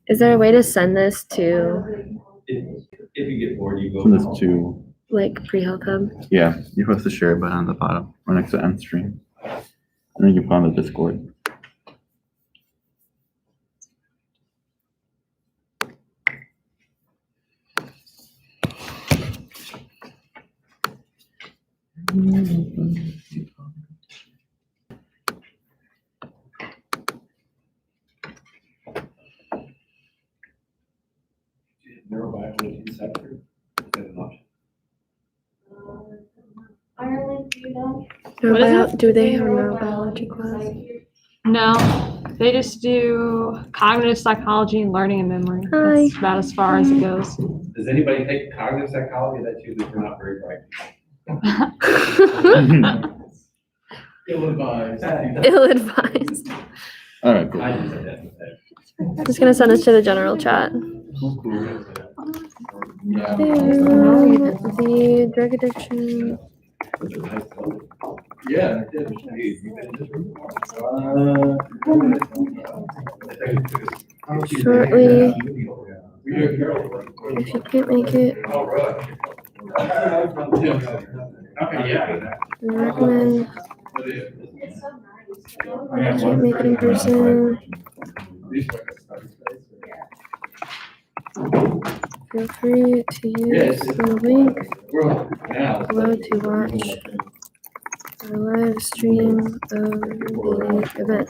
Is there a way to send this to If you get bored, you go. Send this to, like pre-health hub? yeah, you press the share button on the bottom or next to end stream. And then you put on the Discord. Neurobiology sector. Is that an option? Ireland, do you know? What is it? Do they have neurobiology class? No, they just do cognitive psychology and learning and memory. Hi. That's about as far as it goes. Does anybody take cognitive psychology? That's usually for not very bright. Ill-advised. Ill-advised. All right, cool. I just said that. I'm just gonna send this to the general chat. Yeah. The drug addiction. Yeah. Shortly. If you can't make it, Okay, yeah. I recommend. Can't make it in person. Feel free to use the link below to watch a live stream of the event.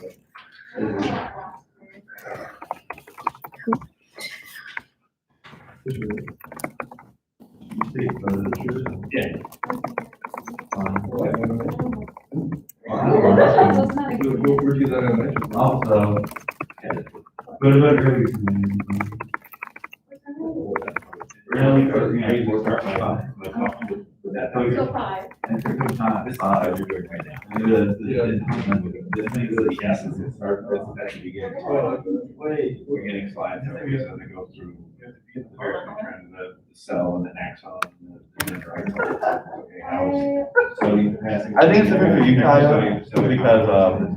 Also, go to bed early. Really? So 5. And for good time, this is how you're doing right now. The thing is, the essence is start at the beginning. We're getting slides every so they go through the various trends, the cell and the axon and the dendrite. Okay, so you passing. I think it's different for you, Kyle, because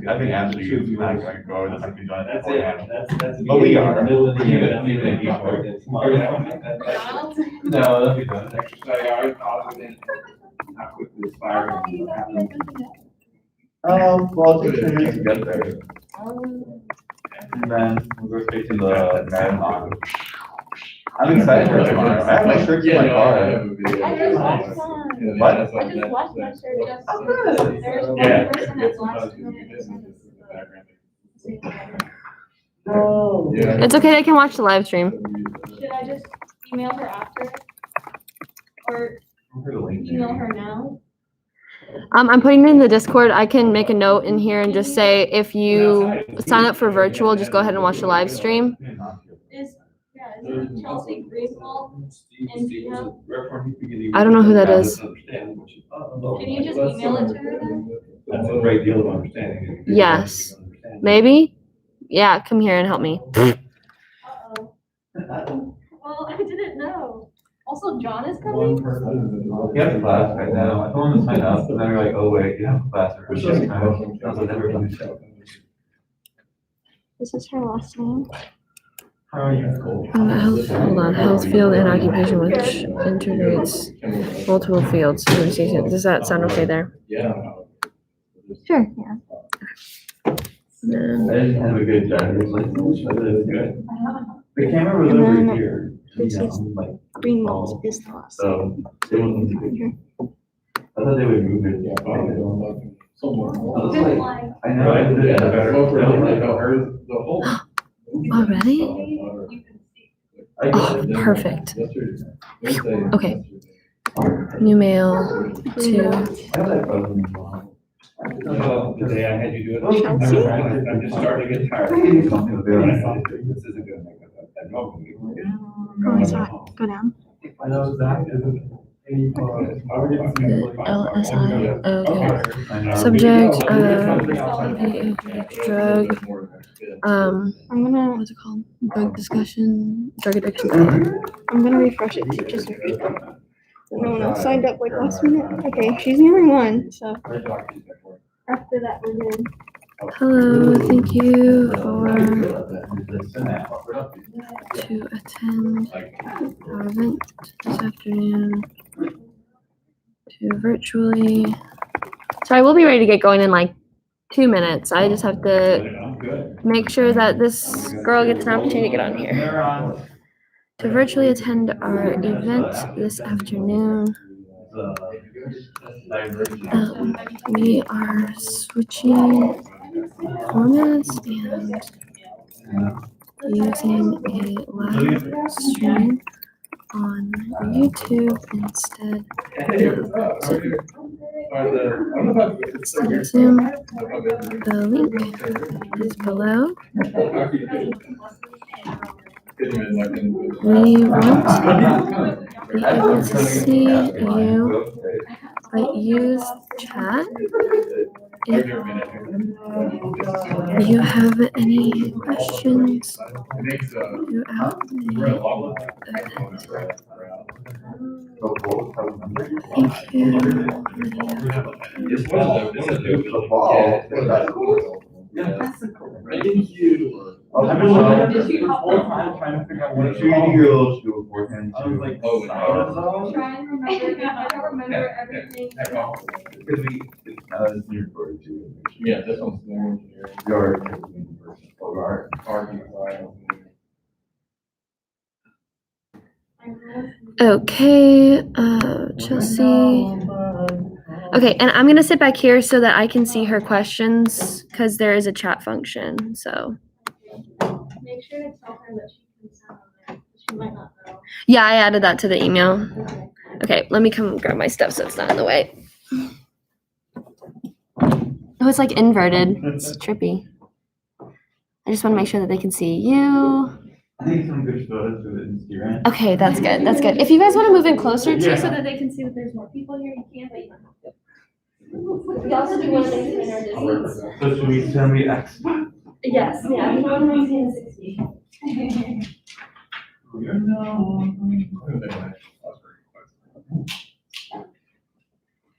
I think after you kind of going to go, just like you join that. That's it. That's. But we are. No, that'll be done. Exercise, are positive, how quickly aspiring, what happens. Well, it's 2 minutes to get there. And then we'll go straight to the marathon. I'm excited for tomorrow. I have my shirt in my car. I just watched some. What? I just watched my shirt just. Oh, good. There's one Yeah. person that's watched it. It's okay, they can watch the live stream. Should I just email her after? Or email her now? I'm putting it in the Discord. I can make a note in here and just say, if you sign up for virtual, just go ahead and watch the live stream. Is it Chelsea Greenwald in DM? I don't know who that is. Can you just email it to her then? That's a great deal of understanding. Yes. Maybe? Yeah, come here and help me. Uh-oh. Well, I didn't know. Also, John is coming? He has class right now. I told him to sign up, and then we're like, oh wait, you have class. This is her last name. How are you? Hold on, health field and occupation, which integrates multiple fields. Does that sound okay there? Yeah. Sure, yeah. I didn't have a good driver's license, but it was good. The camera was And over then here. this you know, is like, Greenwald is the last. so it wasn't. I thought they would move it. Yeah, I was Good like, line. I know. I did it better. Already? You can see. Oh, perfect. Okay. New mail to I have that frozen mom. Today I had you do it. Chelsea? I'm just starting to get tired. This isn't good. Oh, I saw it. Go down. I know that isn't. LSI. Okay. I know. Subject, drug, I'm gonna, what's it called? Drug discussion, drug addiction. I'm gonna refresh it to just in case no one else signed up like last minute. Okay, she's the only one, so after that we're good. Hello, thank you for The Senate. to attend our event this afternoon to virtually. Sorry, we'll be ready to get going in like 2 minutes. I just have to make sure that this girl gets an opportunity to get on here. They're on. To virtually attend our event this afternoon. We are switching formats and using a live stream on YouTube instead of Zoom. The link is below. We want to be able to see you, but use chat if you have any questions throughout the event. Thank you, Lydia. The ball. Thank you. I've been the whole time trying to figure out what it's called. Beforehand. I was like, oh, Try and remember, I don't remember everything. because we, it's new for it too. Yeah, this one's more engineering. Your. Okay, Chelsea. Okay, and I'm gonna sit back here so that I can see her questions because there is a chat function. So Make sure to tell her that she can sound on there. She might not know. yeah, I added that to the email. Okay, let me come grab my stuff so it's not in the way. Oh, it's like inverted. It's trippy. I just want to make sure that they can see you. I think some good photos for the Instagram. Okay, that's good. That's good. If you guys want to move in closer too, Yeah. so that they can see that there's more people here, you can, but you don't have to. We also do one of these in our distance. So should we send me X? Yes, yeah, we want to maintain 60.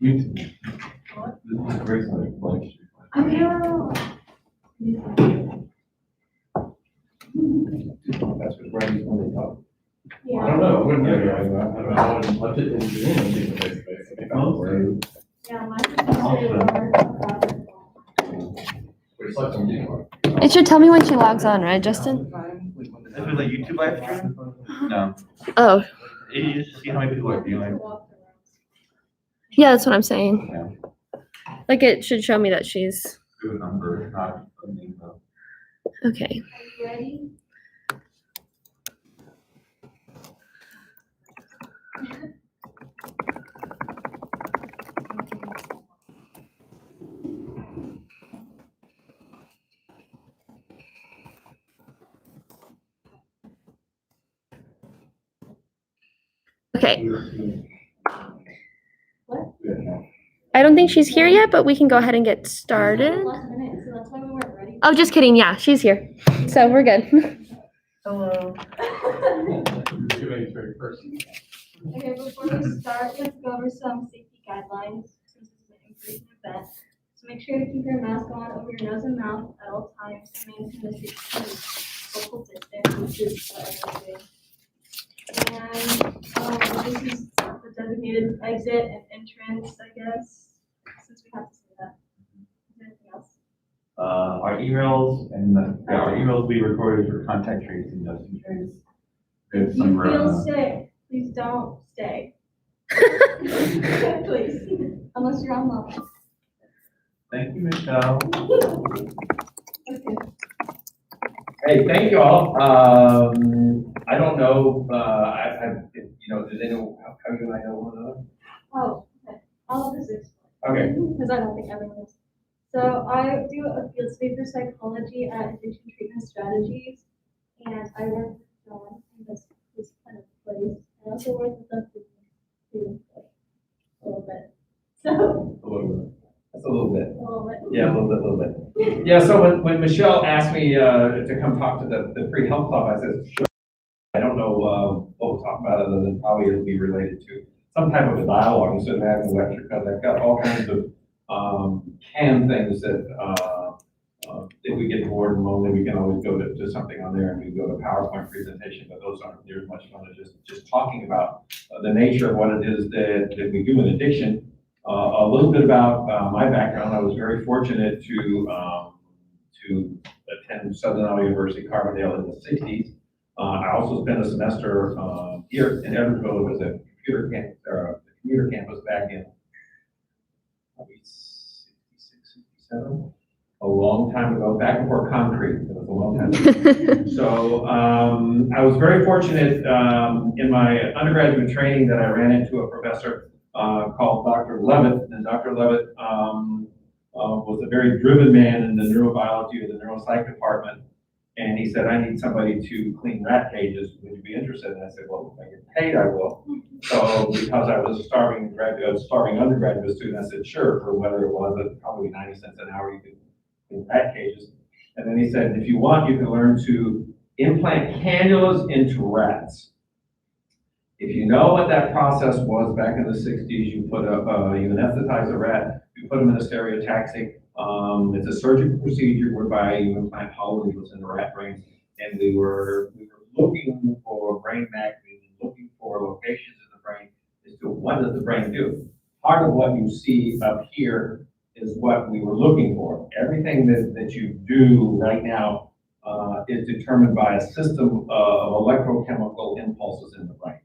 YouTube. This is great, like. I know. That's what Brandy's when they talk. I Yeah. don't know, I wouldn't know, I don't know, I wouldn't left it in the room. Yeah, mine is It should tell me when she logs on, right, Justin? This was a YouTube live stream? No. Oh, You just see how many people are viewing. yeah, that's what I'm saying. Yeah. Like it should show me that she's Good number, not a name though. okay. you ready? Okay. I don't think she's here yet, but we can go ahead and get started. Last minute, so that's why we weren't ready. Oh, just kidding. Yeah, she's here. So we're good. Hello. Okay, before we start, let's go over some safety guidelines since it's an in-person event. So make sure to keep your mask on over your nose and mouth at all times and maintain a 6 feet social distance, which is what I'm doing. And this is the designated exit and entrance, I guess, since we have to say that. Is there anything else? Our emails and our emails we recorded for contact tracing just in case. There's If you some, feel sick, please don't stay. Please, unless you're on lunch. Thank you, Michelle. Okay. Hey, thank you all. I don't know, you know, do they know, how do I know one another? Oh, okay. I'll just explain. Okay. Because I don't think everyone knows. So I do a field study for psychology at Addiction Treatment Strategies, and I work with John in this kind of place. I also work with them too, a little bit. So, A little bit. That's a little bit. a little bit. Yeah, a little bit. Yeah, so when Michelle asked me to come talk to the free health club, I said, sure. I don't know what we'll talk about other than probably it'll be related to some type of a dialogue instead of having a lecture, because I've got all kinds of canned things that if we get bored and lonely, we can always go to something on there and we go to PowerPoint presentation, but those aren't near as much fun as just talking about the nature of what it is that we do in addiction. A little bit about my background. I was very fortunate to attend Southern Iowa University, Carbondale in the 60s. I also spent a semester here in Edwardsville. It was a commuter campus back in probably 66, 67. A long time ago, back before concrete. It was a long time ago. So I was very fortunate in my undergraduate training that I ran into a professor called Dr. Levitt, and Dr. Levitt was a very driven man in the neurobiology or the neuropsych department. And he said, I need somebody to clean rat cages. Would you be interested? And I said, well, if I get paid, I will. So because I was a starving undergraduate student, I said, sure, for whether it was at probably 90 cents an hour, you could clean rat cages. And then he said, if you want, you can learn to implant cannulas into rats. If you know what that process was back in the 60s, you anesthetize a rat, you put them in a stereotaxic. It's a surgical procedure whereby you implant hollow needles in the rat brain, and we were looking for brain mapping, looking for locations in the brain as to what does the brain do. Part of what you see up here is what we were looking for. Everything that you do right now is determined by a system of electrochemical impulses in the brain.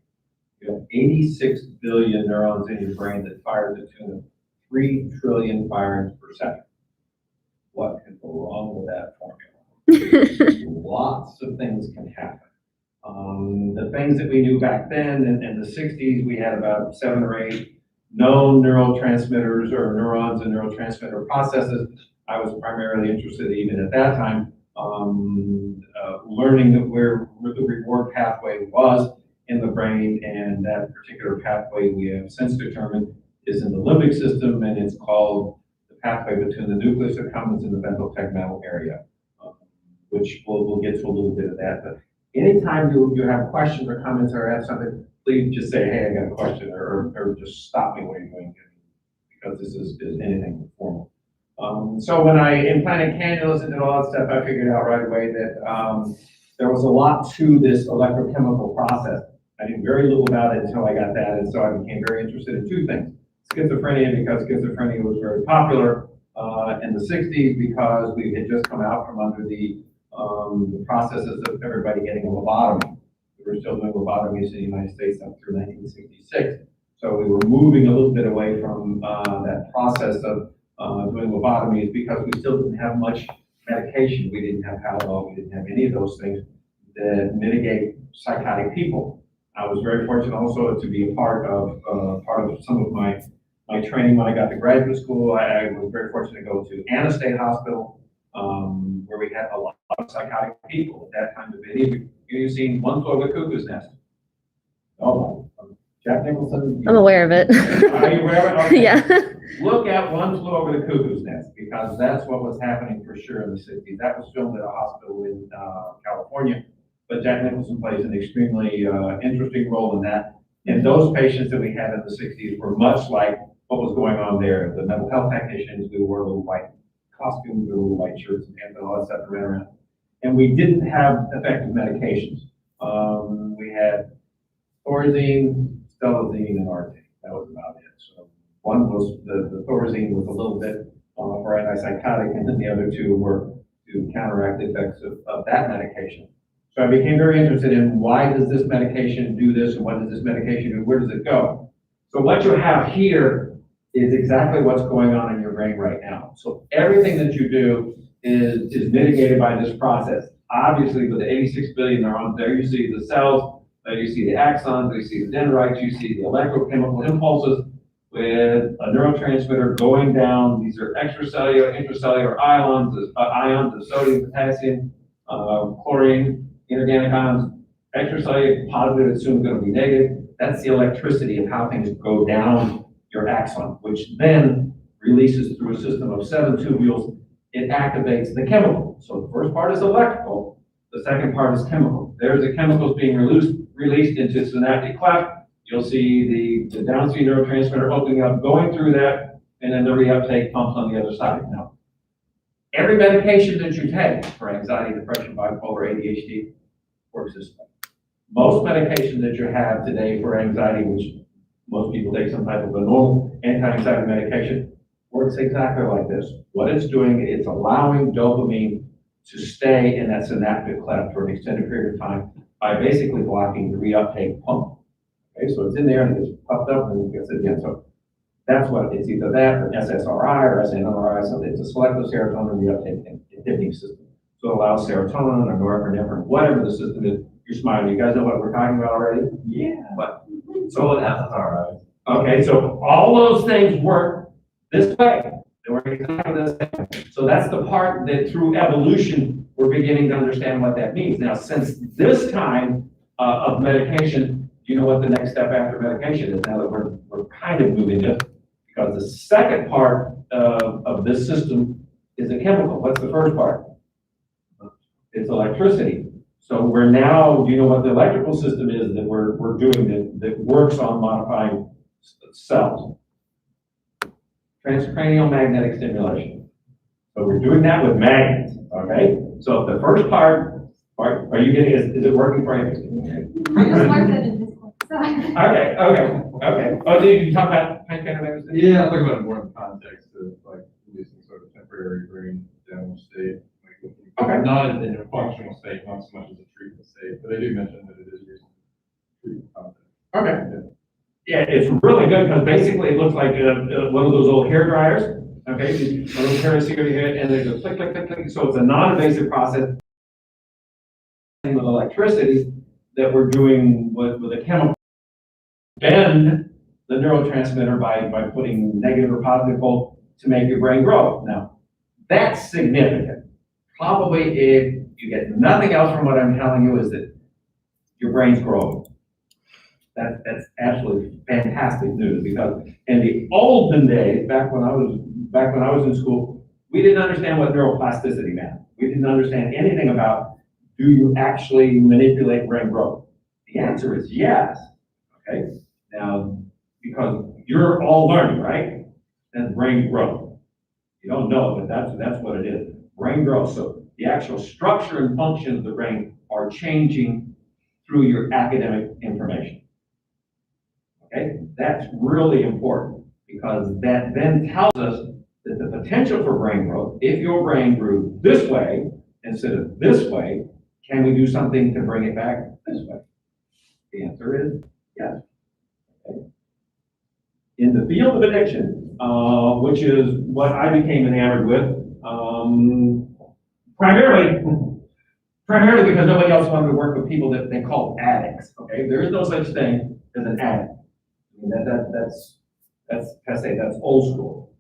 You have 86 billion neurons in your brain that fire to the tune of 3 trillion firings per second. What could go wrong with that formula? Lots of things can happen. The things that we knew back then in the 60s, we had about 7 or 8 known neurotransmitters or neurons and neurotransmitter processes. I was primarily interested, even at that time, learning where the reward pathway was in the brain, and that particular pathway we have since determined is in the limbic system, and it's called the pathway between the nucleus accumbens and the ventral tegmental area, which we'll get to a little bit of that. But anytime you have questions or comments or have something, please just say, hey, I got a question, or just stop me when you're doing it, because this is anything formal. So when I implanted cannulas and did all that stuff, I figured out right away that there was a lot to this electrochemical process. I knew very little about it until I got that, and so I became very interested in 2 things. Schizophrenia, because schizophrenia was very popular in the 60s, because we had just come out from under the processes of everybody getting a lobotomy. We were still doing lobotomies in the United States up through 1966. So we were moving a little bit away from that process of doing lobotomies, because we still didn't have much medication. We didn't have Tylenol, we didn't have any of those things that mitigate psychotic people. I was very fortunate also to be a part of some of my training when I got to graduate school. I was very fortunate to go to Anna State Hospital, where we had a lot of psychotic people. At that time, have any of you seen One Flew Over the Cuckoo's Nest? Oh, Jack Nicholson? I'm aware of it. Are you aware of it? Okay. Yeah. Look at One Flew Over the Cuckoo's Nest, because that's what was happening for sure in the 60s. That was filmed at a hospital in California, but Jack Nicholson plays an extremely interesting role in that. And those patients that we had in the 60s were much like what was going on there. The mental health technicians, we wore little white costumes, or little white shirts and pants and all that stuff ran around. And we didn't have effective medications. We had Thorazine, Stelazine, and Artane. That was about it. So one was the Thorazine was a little bit for antipsychotic, and then the other 2 were to counteract the effects of that medication. So I became very interested in why does this medication do this, and what does this medication do, where does it go? So what you have here is exactly what's going on in your brain right now. So everything that you do is mitigated by this process. Obviously, with the 86 billion neurons there, you see the cells, you see the axons, you see the dendrites, you see the electrochemical impulses with a neurotransmitter going down. These are extracellular, intracellular ions of sodium, potassium, chlorine, inorganic ions. Extracellular positive, it's soon going to be negative. That's the electricity of how things go down your axon, which then releases through a system of 7 tubules. It activates the chemical. So the first part is electrical, the second part is chemical. There's the chemicals being released into synaptic cleft. You'll see the downstream neurotransmitter opening up, going through that, and then the reuptake pumps on the other side. Now, Every medication that you take for anxiety, depression, bipolar, ADHD works this way. Most medication that you have today for anxiety, which most people take some type of a normal anti-anxiety medication, works exactly like this. What it's doing, it's allowing dopamine to stay in that synaptic cleft for an extended period of time by basically blocking the reuptake pump. Okay, so it's in there and it's puffed up and it gets it again. So that's what it's either that or SSRI or SNRI, so it's a selective serotonin reuptake inhibiting system. So it allows serotonin or norepinephrine, whatever the system is. You're smiling. You guys know what we're talking about already? Yeah. What? So that's all right. Okay, so all those things work this way. They work exactly the same way. So that's the part that through evolution, we're beginning to understand what that means. Now, since this time of medication, do you know what the next step after medication is? Now that we're kind of moving it, because the second part of this system is a chemical. What's the first part? It's electricity. So we're now, do you know what the electrical system is that we're doing that works on modifying cells? Transcranial magnetic stimulation. So we're doing that with magnets, okay? So the first part, are you getting, is it working for you? I just learned that in this class. Okay. Oh, did you talk about transcranial magnetic stimulation? Yeah, I'm talking about it more in the context of like releasing sort of temporary brain damage state. Okay. Not in a functional state, not so much as a treatment state, but they do mention that it is used in treatment context. Okay. Yeah, it's really good because basically it looks like one of those old hair dryers. Okay, a little hair is here and they go click, click, click, click. So it's a non-invasive process with electricity that we're doing with a chemical. Bend the neurotransmitter by putting negative or positive volt to make your brain grow. Now, that's significant. Probably if you get nothing else from what I'm telling you is that your brain's growing. That's absolutely fantastic news because in the olden days, back when I was in school, we didn't understand what neuroplasticity meant. We didn't understand anything about, do you actually manipulate brain growth? The answer is yes. Okay. Now, because you're all learning, right? That's brain growth. You don't know it, but that's what it is. Brain growth. So the actual structure and function of the brain are changing through your academic information. Okay, that's really important because that then tells us that the potential for brain growth, if your brain grew this way instead of this way, can we do something to bring it back this way? The answer is yes. Okay. In the field of addiction, which is what I became enamored with, primarily because nobody else wanted to work with people that they call addicts. Okay, there is no such thing as an addict. I mean, that's old school.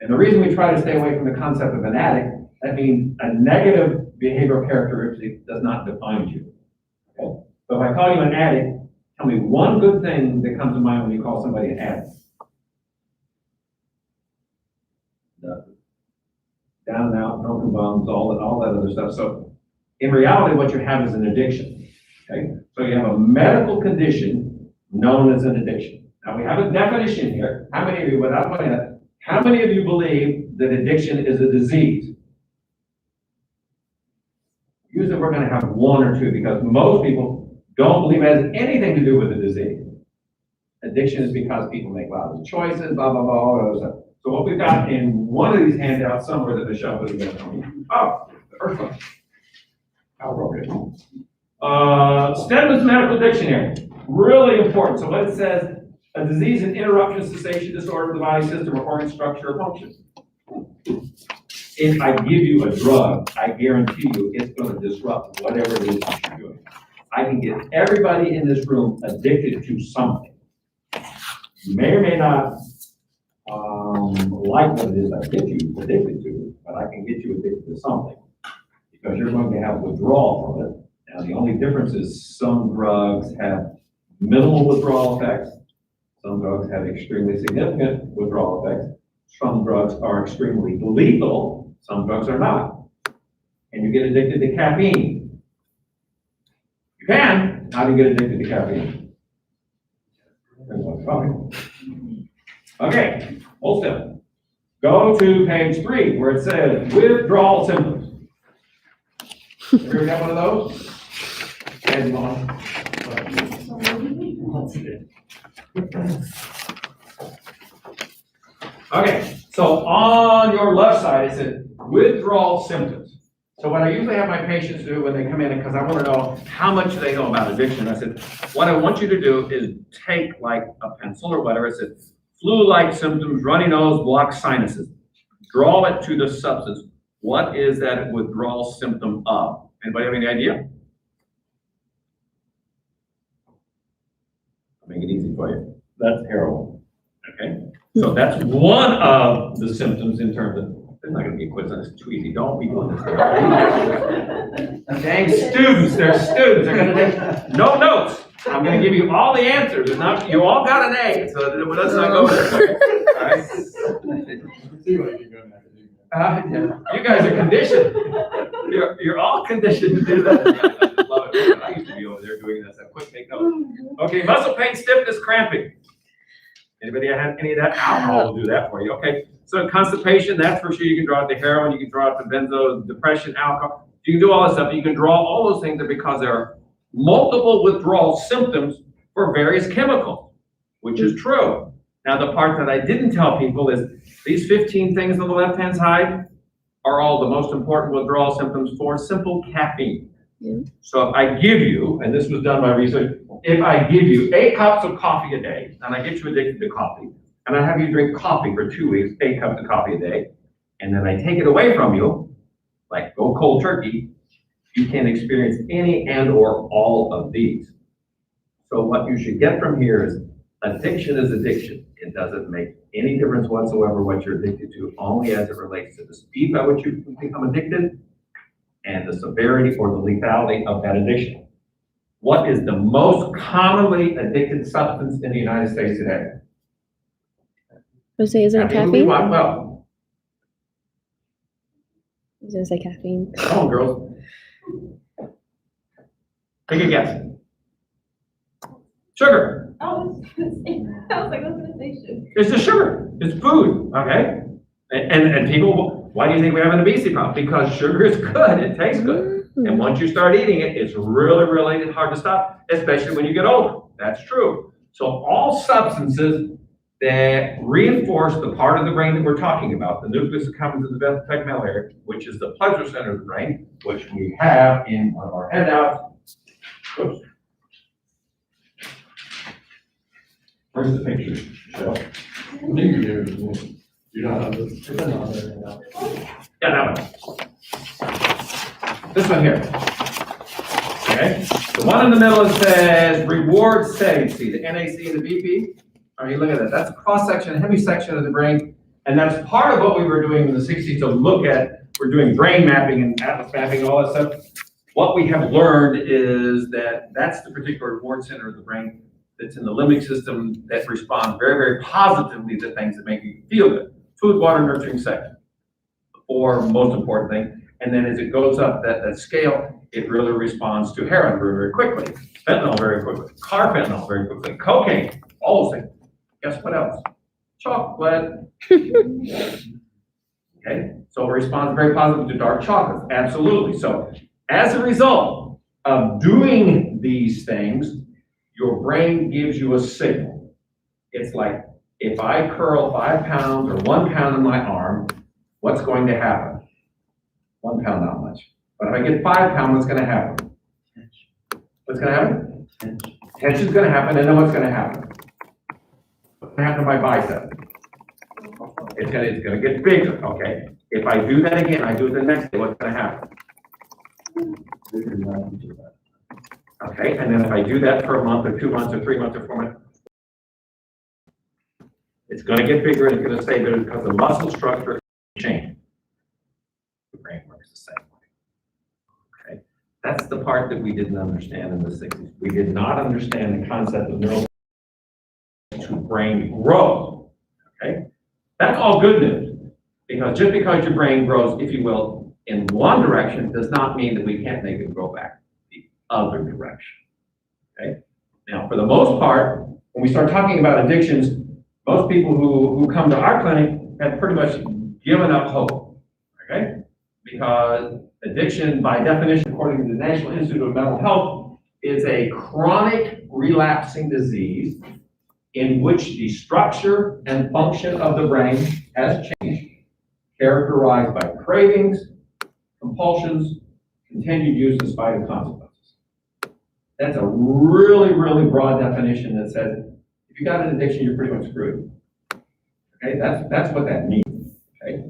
And the reason we try to stay away from the concept of an addict, that means a negative behavioral characteristic does not define you. Okay? So if I call you an addict, tell me one good thing that comes to mind when you call somebody an addict. Nothing. Down and out, broken bones, all that other stuff. So in reality, what you have is an addiction. Okay? So you have a medical condition known as an addiction. Now we have a definition here. How many of you, without putting that, how many of you believe that addiction is a disease? Usually we're going to have one or two because most people don't believe it has anything to do with the disease. Addiction is because people make lousy choices, blah, blah, blah, all that other stuff. So what we've got in one of these handouts somewhere that Michelle put together for me. Oh, the first one. How wrote it? Stedman's Medical Dictionary. Really important. So what it says, a disease and interruption, cessation, disorder of the body system, or organ structure or function. If I give you a drug, I guarantee you it's going to disrupt whatever it is that you're doing. I can get everybody in this room addicted to something. You may or may not like what it is I get you addicted to, but I can get you addicted to something because you're going to have withdrawal from it. Now, the only difference is some drugs have minimal withdrawal effects. Some drugs have extremely significant withdrawal effects. Some drugs are extremely lethal. Some drugs are not. And you get addicted to caffeine. You can. How do you get addicted to caffeine? Okay, hold still. Go to page 3 where it says withdrawal symptoms. Ever got one of those? And one. Okay, so on your left side, it says withdrawal symptoms. So what I usually have my patients do when they come in, because I want to know how much they know about addiction, I said, what I want you to do is take like a pencil or whatever, it says flu-like symptoms, runny nose, blocked sinuses. Draw it to the substance. What is that withdrawal symptom of? Anybody have any idea? I'll make it easy for you. That's heroin. Okay? So that's one of the symptoms in terms of, there's not going to be a quiz on this, it's too easy. Don't be doing this. Dang students, they're students. They're going to take no notes. I'm going to give you all the answers. And not, you all got an A, so let's not go there. All right? Yeah. You guys are conditioned. You're all conditioned to do that. I love it. I used to be over there doing this. I quick take notes. Okay, muscle pain, stiffness, cramping. Anybody have any of that? Alcohol will do that for you. Okay, so constipation, that's for sure. You can draw out the heroin, you can draw out the benzo, depression, alcohol. You can do all this stuff. You can draw all those things because there are multiple withdrawal symptoms for various chemicals, which is true. Now, the part that I didn't tell people is these 15 things on the left-hand side are all the most important withdrawal symptoms for simple caffeine. Yeah. So if I give you, and this was done by research, if I give you 8 cups of coffee a day, and I get you addicted to coffee, and I have you drink coffee for 2 weeks, 8 cups of coffee a day, and then I take it away from you, like go cold turkey, you can experience any and or all of these. So what you should get from here is addiction is addiction. It doesn't make any difference whatsoever what you're addicted to, only as it relates to the speed by which you become addicted and the severity or the lethality of that addiction. What is the most commonly addicted substance in the United States today? Jose, isn't it caffeine? Well, I was gonna say caffeine. come on, girls. Take a guess. Sugar. I was like, I was gonna say sugar. It's the sugar. It's food, okay? And people, why do you think we have an obesity problem? Because sugar is good. It tastes good. And once you start eating it, it's really, really hard to stop, especially when you get older. That's true. So all substances that reinforce the part of the brain that we're talking about, the nucleus accumbens of the tegmental area, which is the pleasure center of the brain, which we have in one of our handouts. Oops. Where's the picture, Michelle? Yeah, that one. This one here. Okay? The one in the middle that says reward setting. See the NAC and the BP? All right, you look at that. That's a cross-section, a heavy section of the brain. And that's part of what we were doing in the 60s to look at. We're doing brain mapping and atlas mapping, all that stuff. What we have learned is that that's the particular reward center of the brain that's in the limbic system that responds very, very positively to things that make you feel good. Food, water, nurturing, sex. Or most important thing. And then as it goes up that scale, it really responds to heroin very, very quickly. Fentanyl very quickly. Carfentanil very quickly. Cocaine, all those things. Guess what else? Chocolate. Okay, so it responds very positively to dark chocolates. Absolutely. So as a result of doing these things, your brain gives you a signal. It's like, if I curl 5 pounds or 1 pound in my arm, what's going to happen? 1 pound, not much. But if I get 5 pounds, what's going to happen? What's going to happen? Tension's going to happen, and then what's going to happen? What's going to happen to my bicep? It's going to get bigger, okay? If I do that again, I do it the next day, what's going to happen? Okay, and then if I do that for a month or 2 months or 3 months or 4 months, it's going to get bigger and it's going to stay bigger because the muscle structure changes. The brain works the same way. Okay, that's the part that we didn't understand in the 60s. We did not understand the concept of neural to brain growth. Okay, that's all good news because just because your brain grows, if you will, in one direction does not mean that we can't make it grow back the other direction. Okay, now for the most part, when we start talking about addictions, most people who come to our clinic have pretty much given up hope, okay? Because addiction, by definition, according to the National Institute of Mental Health, is a chronic relapsing disease in which the structure and function of the brain has changed, characterized by cravings, compulsions, continued use in spite of consequences. That's a really, really broad definition that says, if you got an addiction, you're pretty much screwed. Okay, that's what that means, okay?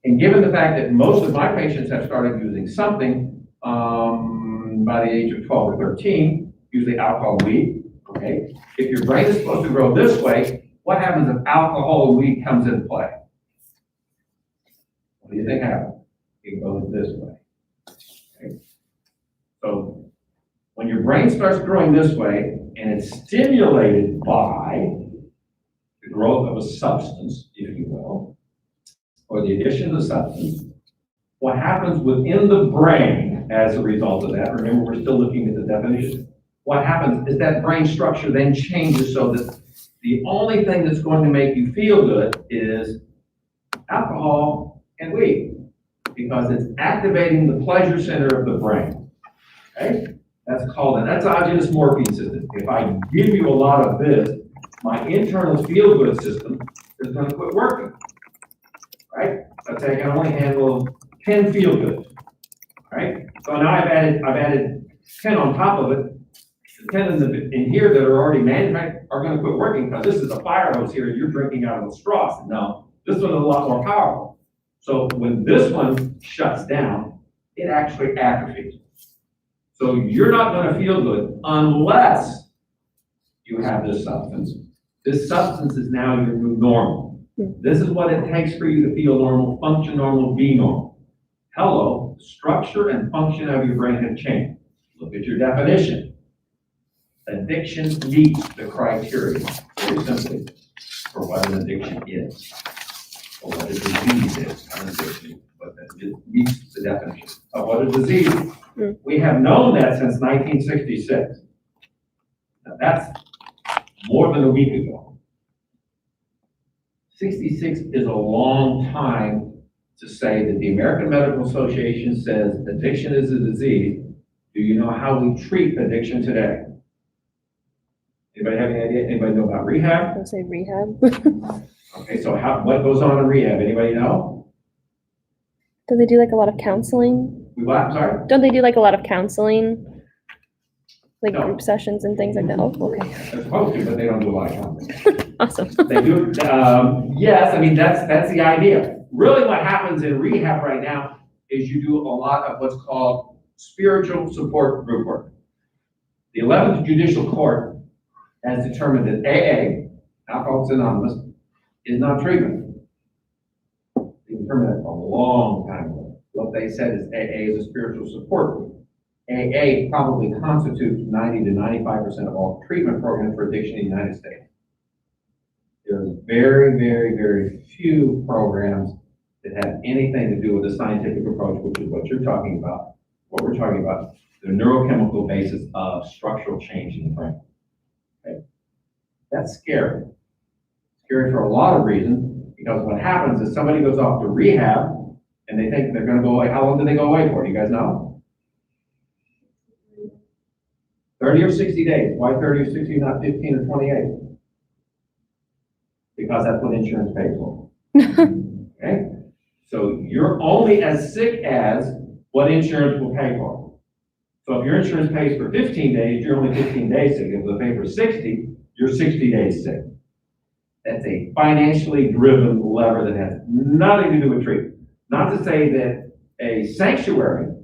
And given the fact that most of my patients have started using something by the age of 12 or 13, usually alcohol, weed, okay? If your brain is supposed to grow this way, what happens if alcohol and weed comes into play? What do you think happens? It goes this way, okay? So when your brain starts growing this way and it's stimulated by the growth of a substance, if you will, or the addition of the substance, what happens within the brain as a result of that, remember we're still looking at the definition, what happens is that brain structure then changes so that the only thing that's going to make you feel good is alcohol and weed, because it's activating the pleasure center of the brain, okay? That's called an exogenous morphine system. If I give you a lot of this, my internal feel-good system is going to quit working, right? Let's say I can only handle 10 feel-goods, right? So now I've added 10 on top of it. The 10 in here that are already manufactured are going to quit working because this is a fire hose here and you're drinking out of a straw. No, this one is a lot more powerful. So when this one shuts down, it actually atrophies. So you're not going to feel good unless you have this substance. This substance is now your new normal. This is what it takes for you to feel normal, function normal, be normal. Hello, structure and function of your brain have changed. Look at your definition. Addiction meets the criteria, very simply, for what an addiction is, or what a disease is, not an addiction, but it meets the definition of what a disease is. We have known that since 1966. Now that's more than a week ago. 66 is a long time to say that the American Medical Association says addiction is a disease. Do you know how we treat addiction today? Anybody have any idea? Anybody know about rehab? I'll say rehab. Okay, so what goes on in rehab? Anybody know? Do they do like a lot of counseling? What? I'm sorry? Don't they do like a lot of counseling? Like No. group sessions and things like that? Oh, okay. They're supposed to, but they don't do a lot of counseling. Awesome. They do, yes, I mean, that's the idea. Really what happens in rehab right now is you do a lot of what's called spiritual support group work. The 11th Judicial Court has determined that AA, Alcoholics Anonymous, is not treatment. They determined that a long time ago. What they said is AA is a spiritual support group. AA probably constitutes 90 to 95% of all treatment programs for addiction in the United States. There's very, very, very few programs that have anything to do with the scientific approach, which is what you're talking about, what we're talking about, the neurochemical basis of structural change in the brain. Okay? That's scary. Scary for a lot of reasons, because what happens is somebody goes off to rehab and they think they're going to go away. How long do they go away for? Do you guys know? 30 or 60 days. Why 30 or 60, not 15 or 28? Because that's what insurance pays for. Okay? So you're only as sick as what insurance will pay for. So if your insurance pays for 15 days, you're only 15 days sick. If they pay for 60, you're 60 days sick. That's a financially driven lever that has nothing to do with treatment. Not to say that a sanctuary,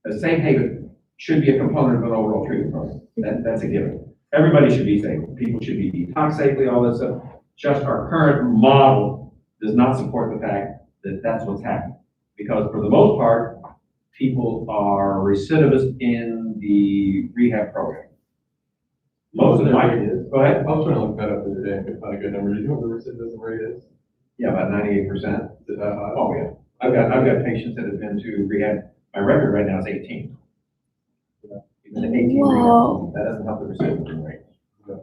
a safe haven, should be a component of an overall treatment program. That's a given. Everybody should be safe. People should be detoxed safely, all this stuff. Just our current model does not support the fact that that's what's happening. Because for the most part, people are recidivists in the rehab program. Most of them might. Go ahead. I was trying to look that up the other day and could find a good number. Do you know what the recidivism rate is? Yeah, about 98%. Is it that high? Oh, yeah. I've got patients that have been to rehab. My record right now is 18. Even at 18 Whoa. rehab, that doesn't help the recidivism rate. Yeah.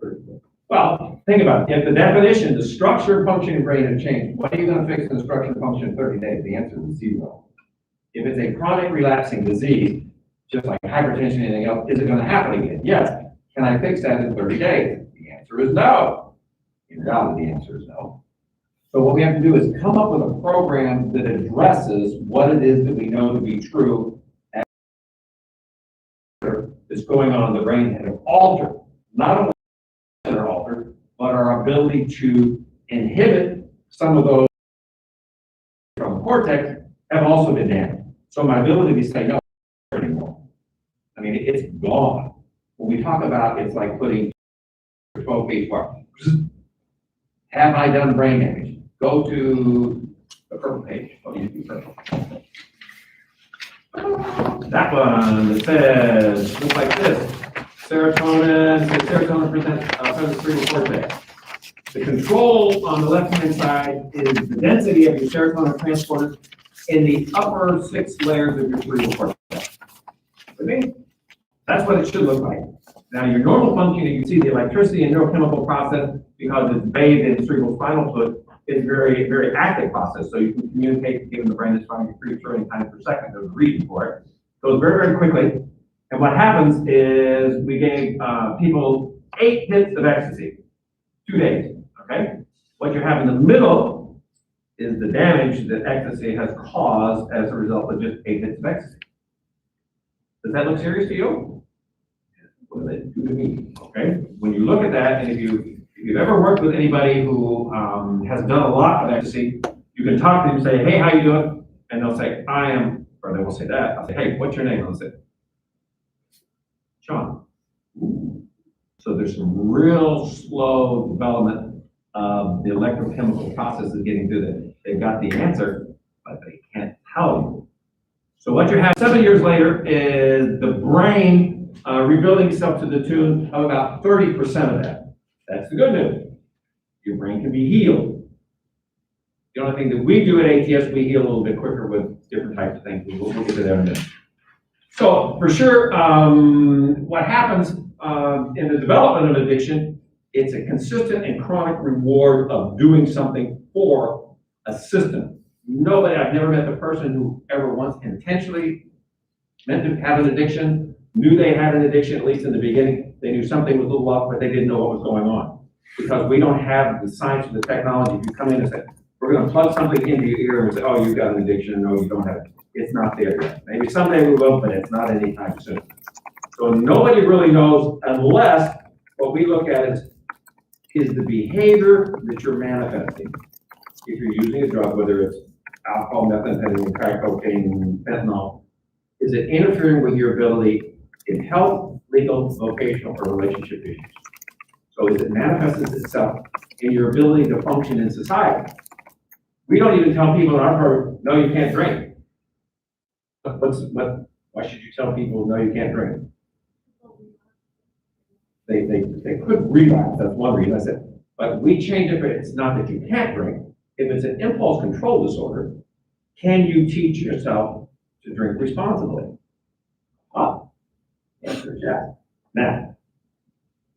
Pretty good. Well, think about it. If the definition, the structure, function, and brain have changed, what are you gonna fix in the structure and function in 30 days? The answer is zero. If it's a chronic relapsing disease, just like hypertension and anything else, is it gonna happen again? Yes. Can I fix that in 30 days? The answer is no. In reality, the answer is no. So what we have to do is come up with a program that addresses what it is that we know to be true that's going on in the brain that have altered, not only that are altered, but our ability to inhibit some of those from the cortex have also been damaged. So my ability to say no anymore. I mean, it's gone. When we talk about it's like putting 12 feet apart. Have I done brain damage? Go to the purple page. Oh, you do purple. That one that says, looks like this. Serotonin presents cerebral cortex. The control on the left-hand side is the density of your serotonin transporters in the upper 6 layers of your cerebral cortex. Okay? That's what it should look like. Now, your normal function, you can see the electricity and neurochemical process, because it's bathed in cerebral spinal fluid, is very, very active process. So you can communicate, given the brain is firing 3 trillion times per second. There's a reason for it. It goes very, very quickly. And what happens is we gave people 8 hits of ecstasy, 2 days, okay? What you have in the middle is the damage that ecstasy has caused as a result of just 8 hits of ecstasy. Does that look serious to you? What do they do to me? Okay? When you look at that, and if you've ever worked with anybody who has done a lot of ecstasy, you can talk to them and say, hey, how you doing? And they'll say, I am, or they will say that. I'll say, hey, what's your name? And they'll say, John. Ooh. So there's some real slow development of the electrochemical processes getting through that. They've got the answer, but they can't tell you. So what you have 7 years later is the brain rebuilding itself to the tune of about 30% of that. That's the good news. Your brain can be healed. The only thing that we do at ATS, we heal a little bit quicker with different types of things. We'll get to that in a minute. So for sure, what happens in the development of addiction, it's a consistent and chronic reward of doing something for a system. I've never met the person who ever once intentionally meant to have an addiction, knew they had an addiction, at least in the beginning. They knew something was a little off, but they didn't know what was going on. Because we don't have the science or the technology. If you come in and say, we're going to plug something into your ear and say, oh, you've got an addiction. No, you don't have it. It's not there yet. Maybe someday we will, but it's not anytime soon. So nobody really knows unless what we look at is the behavior that you're manifesting. If you're using a drug, whether it's alcohol, methamphetamine, crack cocaine, fentanyl, is it interfering with your ability in health, legal, vocational, or relationship issues? So is it manifests itself in your ability to function in society? We don't even tell people in our program, no, you can't drink. Why should you tell people, no, you can't drink? They could relapse, that's one reason I said, but we change it, but it's not that you can't drink. If it's an impulse control disorder, can you teach yourself to drink responsibly? The answer is yes. Now,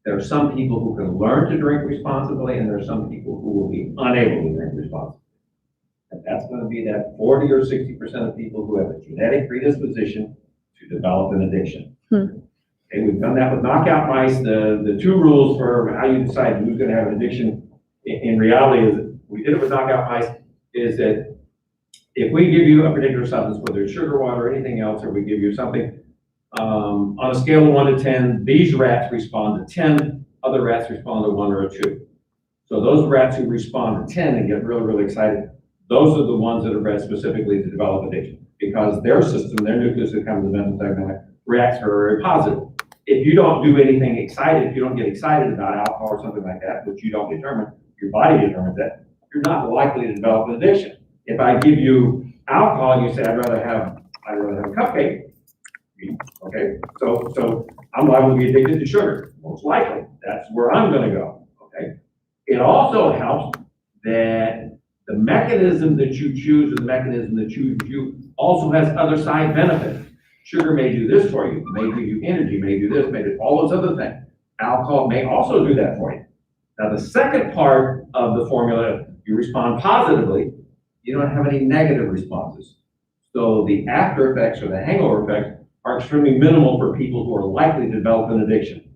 there are some people who can learn to drink responsibly, and there are some people who will be unable to drink responsibly. And that's going to be that 40 or 60% of people who have a genetic predisposition to develop an addiction. Okay, we've done that with knockout mice. The 2 rules for how you decide who's going to have an addiction in reality is that we did it with knockout mice, is that if we give you a particular substance, whether it's sugar water or anything else, or we give you something, on a scale of 1 to 10, these rats respond to 10, other rats respond to 1 or a 2. So those rats who respond to 10 and get really, really excited, those are the ones that are bred specifically to develop addiction, because their system, their nucleus that comes to the reacts very positive. If you don't do anything excited, if you don't get excited about alcohol or something like that, which you don't determine, your body determines that, you're not likely to develop an addiction. If I give you alcohol and you say, I'd rather have a cupcake, okay, so I'm liable to be addicted to sugar, most likely. That's where I'm gonna go, okay? It also helps that the mechanism that you choose, or the mechanism that you also has other side benefits. Sugar may do this for you, may give you energy, may do this, may do all those other things. Alcohol may also do that for you. Now, the second part of the formula, you respond positively, you don't have any negative responses. So the after effects or the hangover effects are extremely minimal for people who are likely to develop an addiction.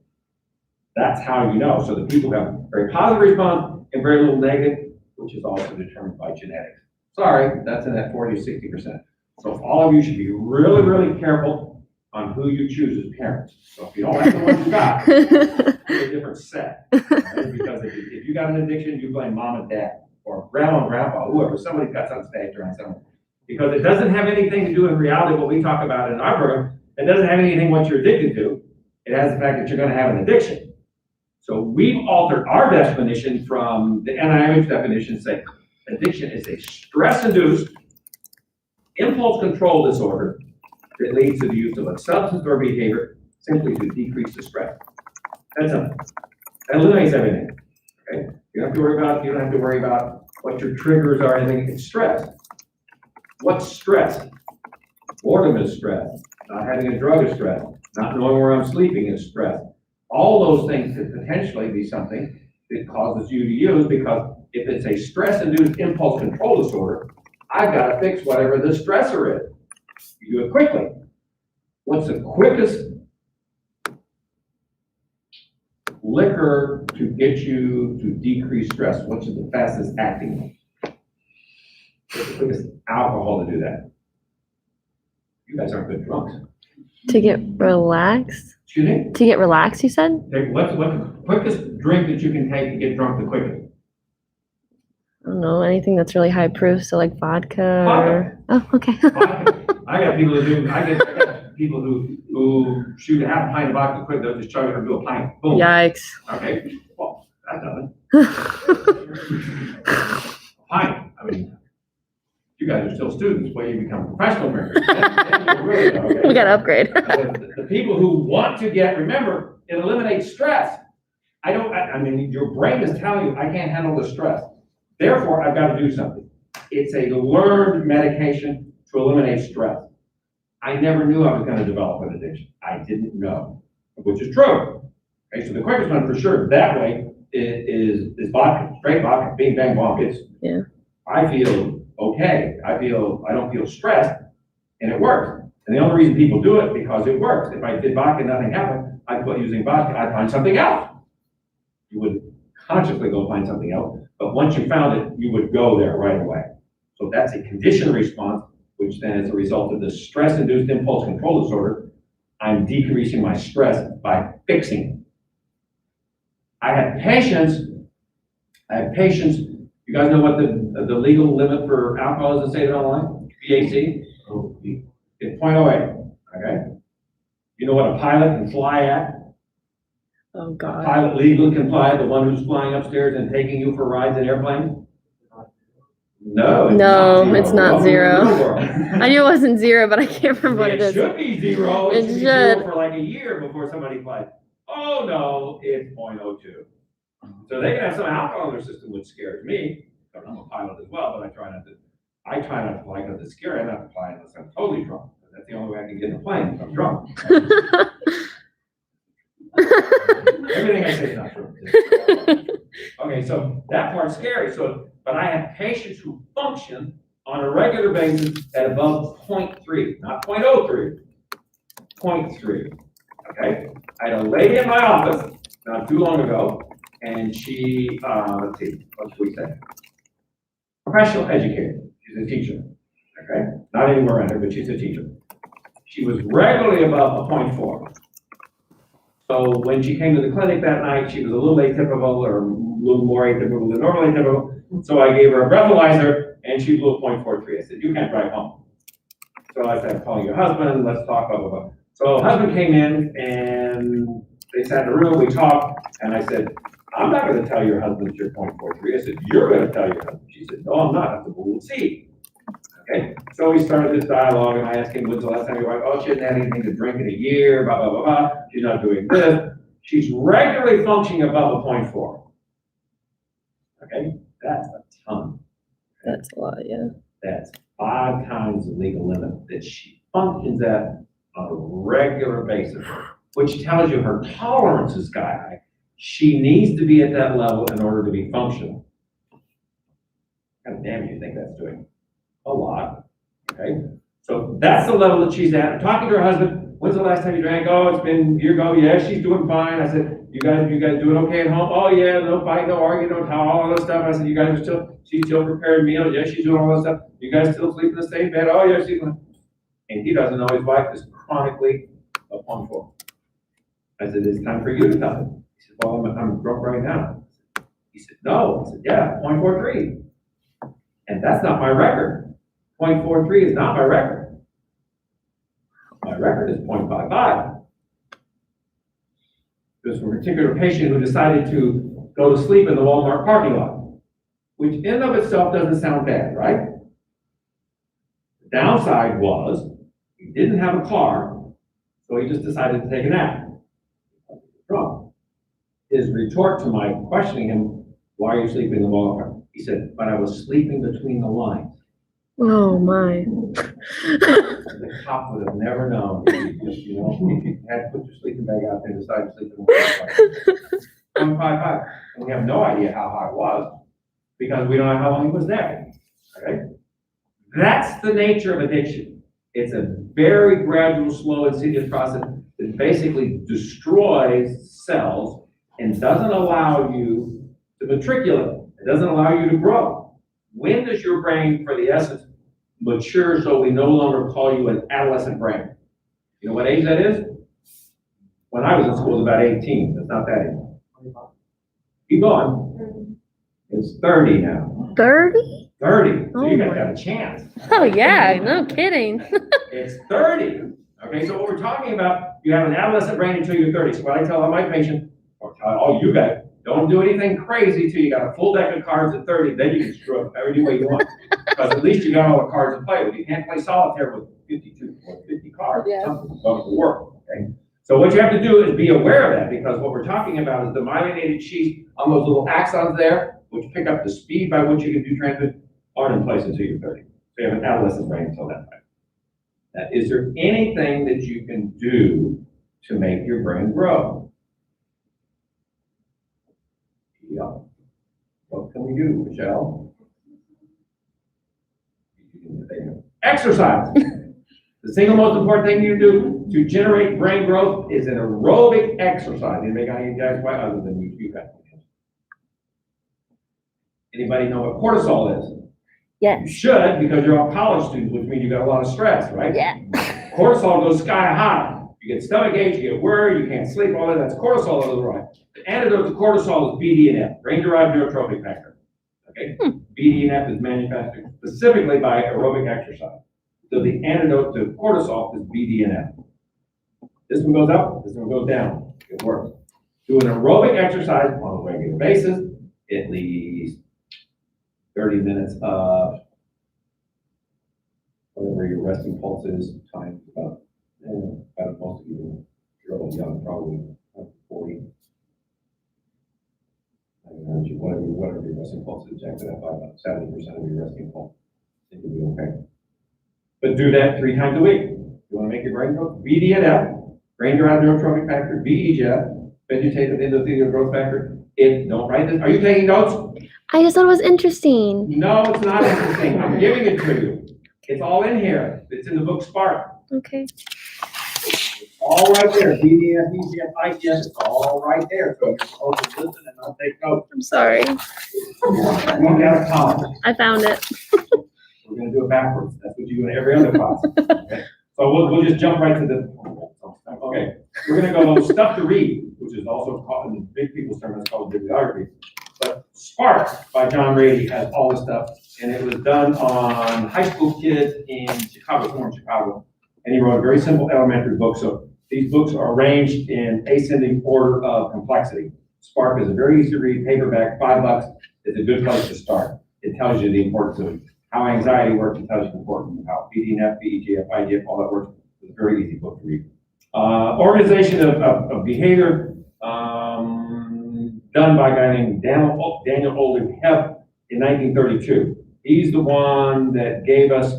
That's how you know. So the people who have very positive response and very little negative, which is also determined by genetics. Sorry, that's in that 40 to 60%. So all of you should be really, really careful on who you choose as parents. So if you don't like the one you got, a different set. Right? Because if you got an addiction, you blame mom and dad or grandma and grandpa, whoever, somebody got on stage during something. Because it doesn't have anything to do in reality what we talk about in our program. It doesn't have anything what you're addicted to. It has the fact that you're going to have an addiction. So we've altered our definition from the NIH definition, say addiction is a stress-induced impulse control disorder that leads to the use of a substance or behavior simply to decrease the stress. That's it. That eliminates everything. Okay? You don't have to worry about what your triggers are, anything. It's stress. What's stress? Boredom is stress. Not having a drug is stress. Not knowing where I'm sleeping is stress. All those things could potentially be something that causes you to use, because if it's a stress-induced impulse control disorder, I've got to fix whatever the stressor is. You do it quickly. What's the quickest liquor to get you to decrease stress? What's the fastest acting? What's the quickest alcohol to do that? You guys aren't good drunks. To get relaxed? Excuse me? To get relaxed, you said? What's the quickest drink that you can take to get drunk the quickest? I don't know, anything that's really high proof, so like vodka or... Oh, okay. I got people who do, I got people who shoot a half a pint of vodka quick, they'll just chug it or do a pint. Boom. Yikes. Okay, well, that doesn't. A pint, I mean, you guys are still students, when you become professional drinkers. Then really, okay? We gotta upgrade. The people who want to get, remember, it eliminates stress. I mean, your brain is telling you, I can't handle the stress. Therefore, I've got to do something. It's a learned medication to eliminate stress. I never knew I was going to develop an addiction. I didn't know, which is true. Okay, so the quickest one for sure that way is vodka, straight vodka, bing, bang, bong. Yeah. I feel okay. I don't feel stressed, and it works. And the only reason people do it because it works. If I did vodka and nothing happened, I'd quit using vodka. I'd find something else. You would consciously go find something else, but once you found it, you would go there right away. So that's a conditioned response, which then is a result of the stress-induced impulse control disorder. I'm decreasing my stress by fixing it. I have patients. You guys know what the legal limit for alcohol is in the state of Illinois? BAC? It's 0.08, okay? You know what a pilot can fly at? Oh, A God. pilot legally can fly, the one who's flying upstairs and taking you for rides in airplanes? No. No, it's not Welcome to the zero. real world. I knew it wasn't zero, but I can't remember what it It is. should be zero. It It should be zero should. for like a year before somebody flies. Oh, no, it's 0.02. So they can have some alcohol in their system, which scares me. I'm a pilot as well, but I try not to fly because it's scary. I don't have to fly unless I'm totally drunk. That's the only way I can get in the plane if I'm drunk. Everything I say is not true. Okay, so that part's scary. So, but I have patients who function on a regular basis at above 0.3, not 0.03, 0.3. Okay, I had a lady in my office not too long ago, and she, let's see, what should we say? Professional educator. She's a teacher. Okay, not anywhere under, but she's a teacher. She was regularly above a 0.4. So when she came to the clinic that night, she was a little atypical, or a little more atypical than normally atypical. So I gave her a breathalyzer, and she blew a 0.43. I said, you can't drive home. So I said, I'm calling your husband, let's talk, blah, blah, blah. So husband came in, and they sat in a room, we talked, and I said, I'm not going to tell your husband you're 0.43. I said, you're going to tell your husband. She said, no, I'm not. I said, well, we'll see. Okay, so we started this dialogue, and I asked him, when's the last time you were like, oh, she hasn't had anything to drink in a year, blah, blah, blah, blah. She's not doing this. She's regularly functioning above a 0.4. Okay, that's a ton. That's a lot, yeah. That's 5 times the legal limit that she functions at on a regular basis, which tells you her tolerance is sky high. She needs to be at that level in order to be functional. How damn you think that's doing? A lot, okay? So that's the level that she's at. I'm talking to her husband, when's the last time you drank? Oh, it's been a year ago. Yeah, she's doing fine. I said, you guys doing okay at home? Oh yeah, no fight, no arguing, no towel, all that stuff. I said, you guys are still, she's still preparing meals. Yeah, she's doing all that stuff. You guys still sleep in the same bed? Oh yeah, she's doing. And he doesn't know his wife is chronically a point 4. I said, it's time for you to tell him. He said, well, I'm broke right now. He said, no. I said, yeah, 0.43. And that's not my record. 0.43 is not my record. My record is 0.55. There's a particular patient who decided to go to sleep in the Walmart parking lot, which in and of itself doesn't sound bad, right? The downside was he didn't have a car, so he just decided to take a nap. His retort to my questioning him, why are you sleeping in the Walmart? He said, but I was sleeping between the lines. Oh my. The cop would have never known. You know, you had to put your sleeping bag out there and decide to sleep in the 1.55. And we have no idea how high it was because we don't know how long he was there. Okay? That's the nature of addiction. It's a very gradual, slow, insidious process that basically destroys cells and doesn't allow you to matriculate. It doesn't allow you to grow. When does your brain, for the essence, mature so we no longer call you an adolescent brain? You know what age that is? When I was in school, it was about 18. It's not that anymore. Keep going. It's 30 now. 30? 30. So Oh you guys my. got a chance. Oh yeah, no kidding. It's 30. Okay, so what we're talking about, you have an adolescent brain until you're 30. So what I tell all my patients, or tell all you guys, don't do anything crazy till you got a full deck of cards at 30, then you can screw up every way you want. Because at least you got all the cards to play with. You can't play solitaire with 52 or 50 cards. Yeah. Something's going to work, okay? So what you have to do is be aware of that, because what we're talking about is the myelinated sheaths on those little axons there, which pick up the speed by which you can do transmission, aren't in place until you're 30. So you have an adolescent brain until that time. Now, is there anything that you can do to make your brain grow? Yeah. What can we do, Michelle? Exercise. The single most important thing you do to generate brain growth is an aerobic exercise. Anybody got any guys why other than you guys? Anybody know what cortisol is? You Yes. should, because you're all college students, which means you got a lot of stress, right? Yeah. Cortisol goes sky high. You get stomach aches, you get worried, you can't sleep, all that. That's cortisol on the right. The antidote to cortisol is BDNF, brain-derived neurotrophic factor. Okay? BDNF is manufactured specifically by aerobic exercise. So the antidote to cortisol is BDNF. This one goes up, this one goes down. It works. Do an aerobic exercise on a regular basis, at least 30 minutes of whatever your resting pulse is, time about most of you are really young, probably 40. Whatever your resting pulse is, jack it up by about 70% of your resting pulse. It will be okay. But do that 3 times a week. You want to make your brain grow? BDNF, brain-derived neurotrophic factor, VEGF, vegetative endothelial growth factor. Don't write this. Are you taking notes? I just thought it was interesting. No, it's not interesting. I'm giving it to you. It's all in here. It's in the book Spark. Okay. It's all right there. BDNF, VEGF, IGF, it's all right there. So you're supposed to listen and not take notes. I'm sorry. We got a college. I found it. We're going to do it backwards. That's what you do in every other class. Okay? So we'll just jump right to the. Okay, we're going to go stuff to read, which is also called in big people's terms, it's called bibliography. But Spark by John Rady has all this stuff, and it was done on high school kids in Chicago, somewhere in Chicago. And he wrote a very simple elementary book. So these books are arranged in ascending order of complexity. Spark is a very easy to read paperback, $5. It's a good place to start. It tells you the importance of how anxiety works. It tells you the importance of how BDNF, VEGF, IGF, all that works. It's a very easy book to read. Organization of behavior, done by a guy named Daniel Oldham Hebb in 1932. He's the one that gave us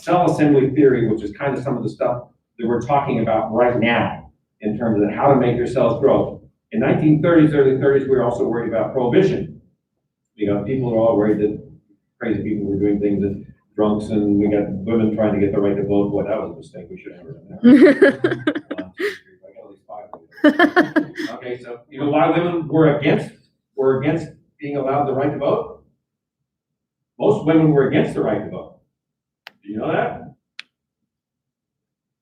cell assembly theory, which is kind of some of the stuff that we're talking about right now in terms of how to make your cells grow. In 1930s, early 30s, we were also worried about prohibition. People are all worried that crazy people were doing things, and drunks, and we got women trying to get the right to vote. Boy, that was a mistake. We should have never done that. 1, 2, 3, I got at least 5. Okay, so you know why women were against being allowed the right to vote? Most women were against the right to vote. Do you know that?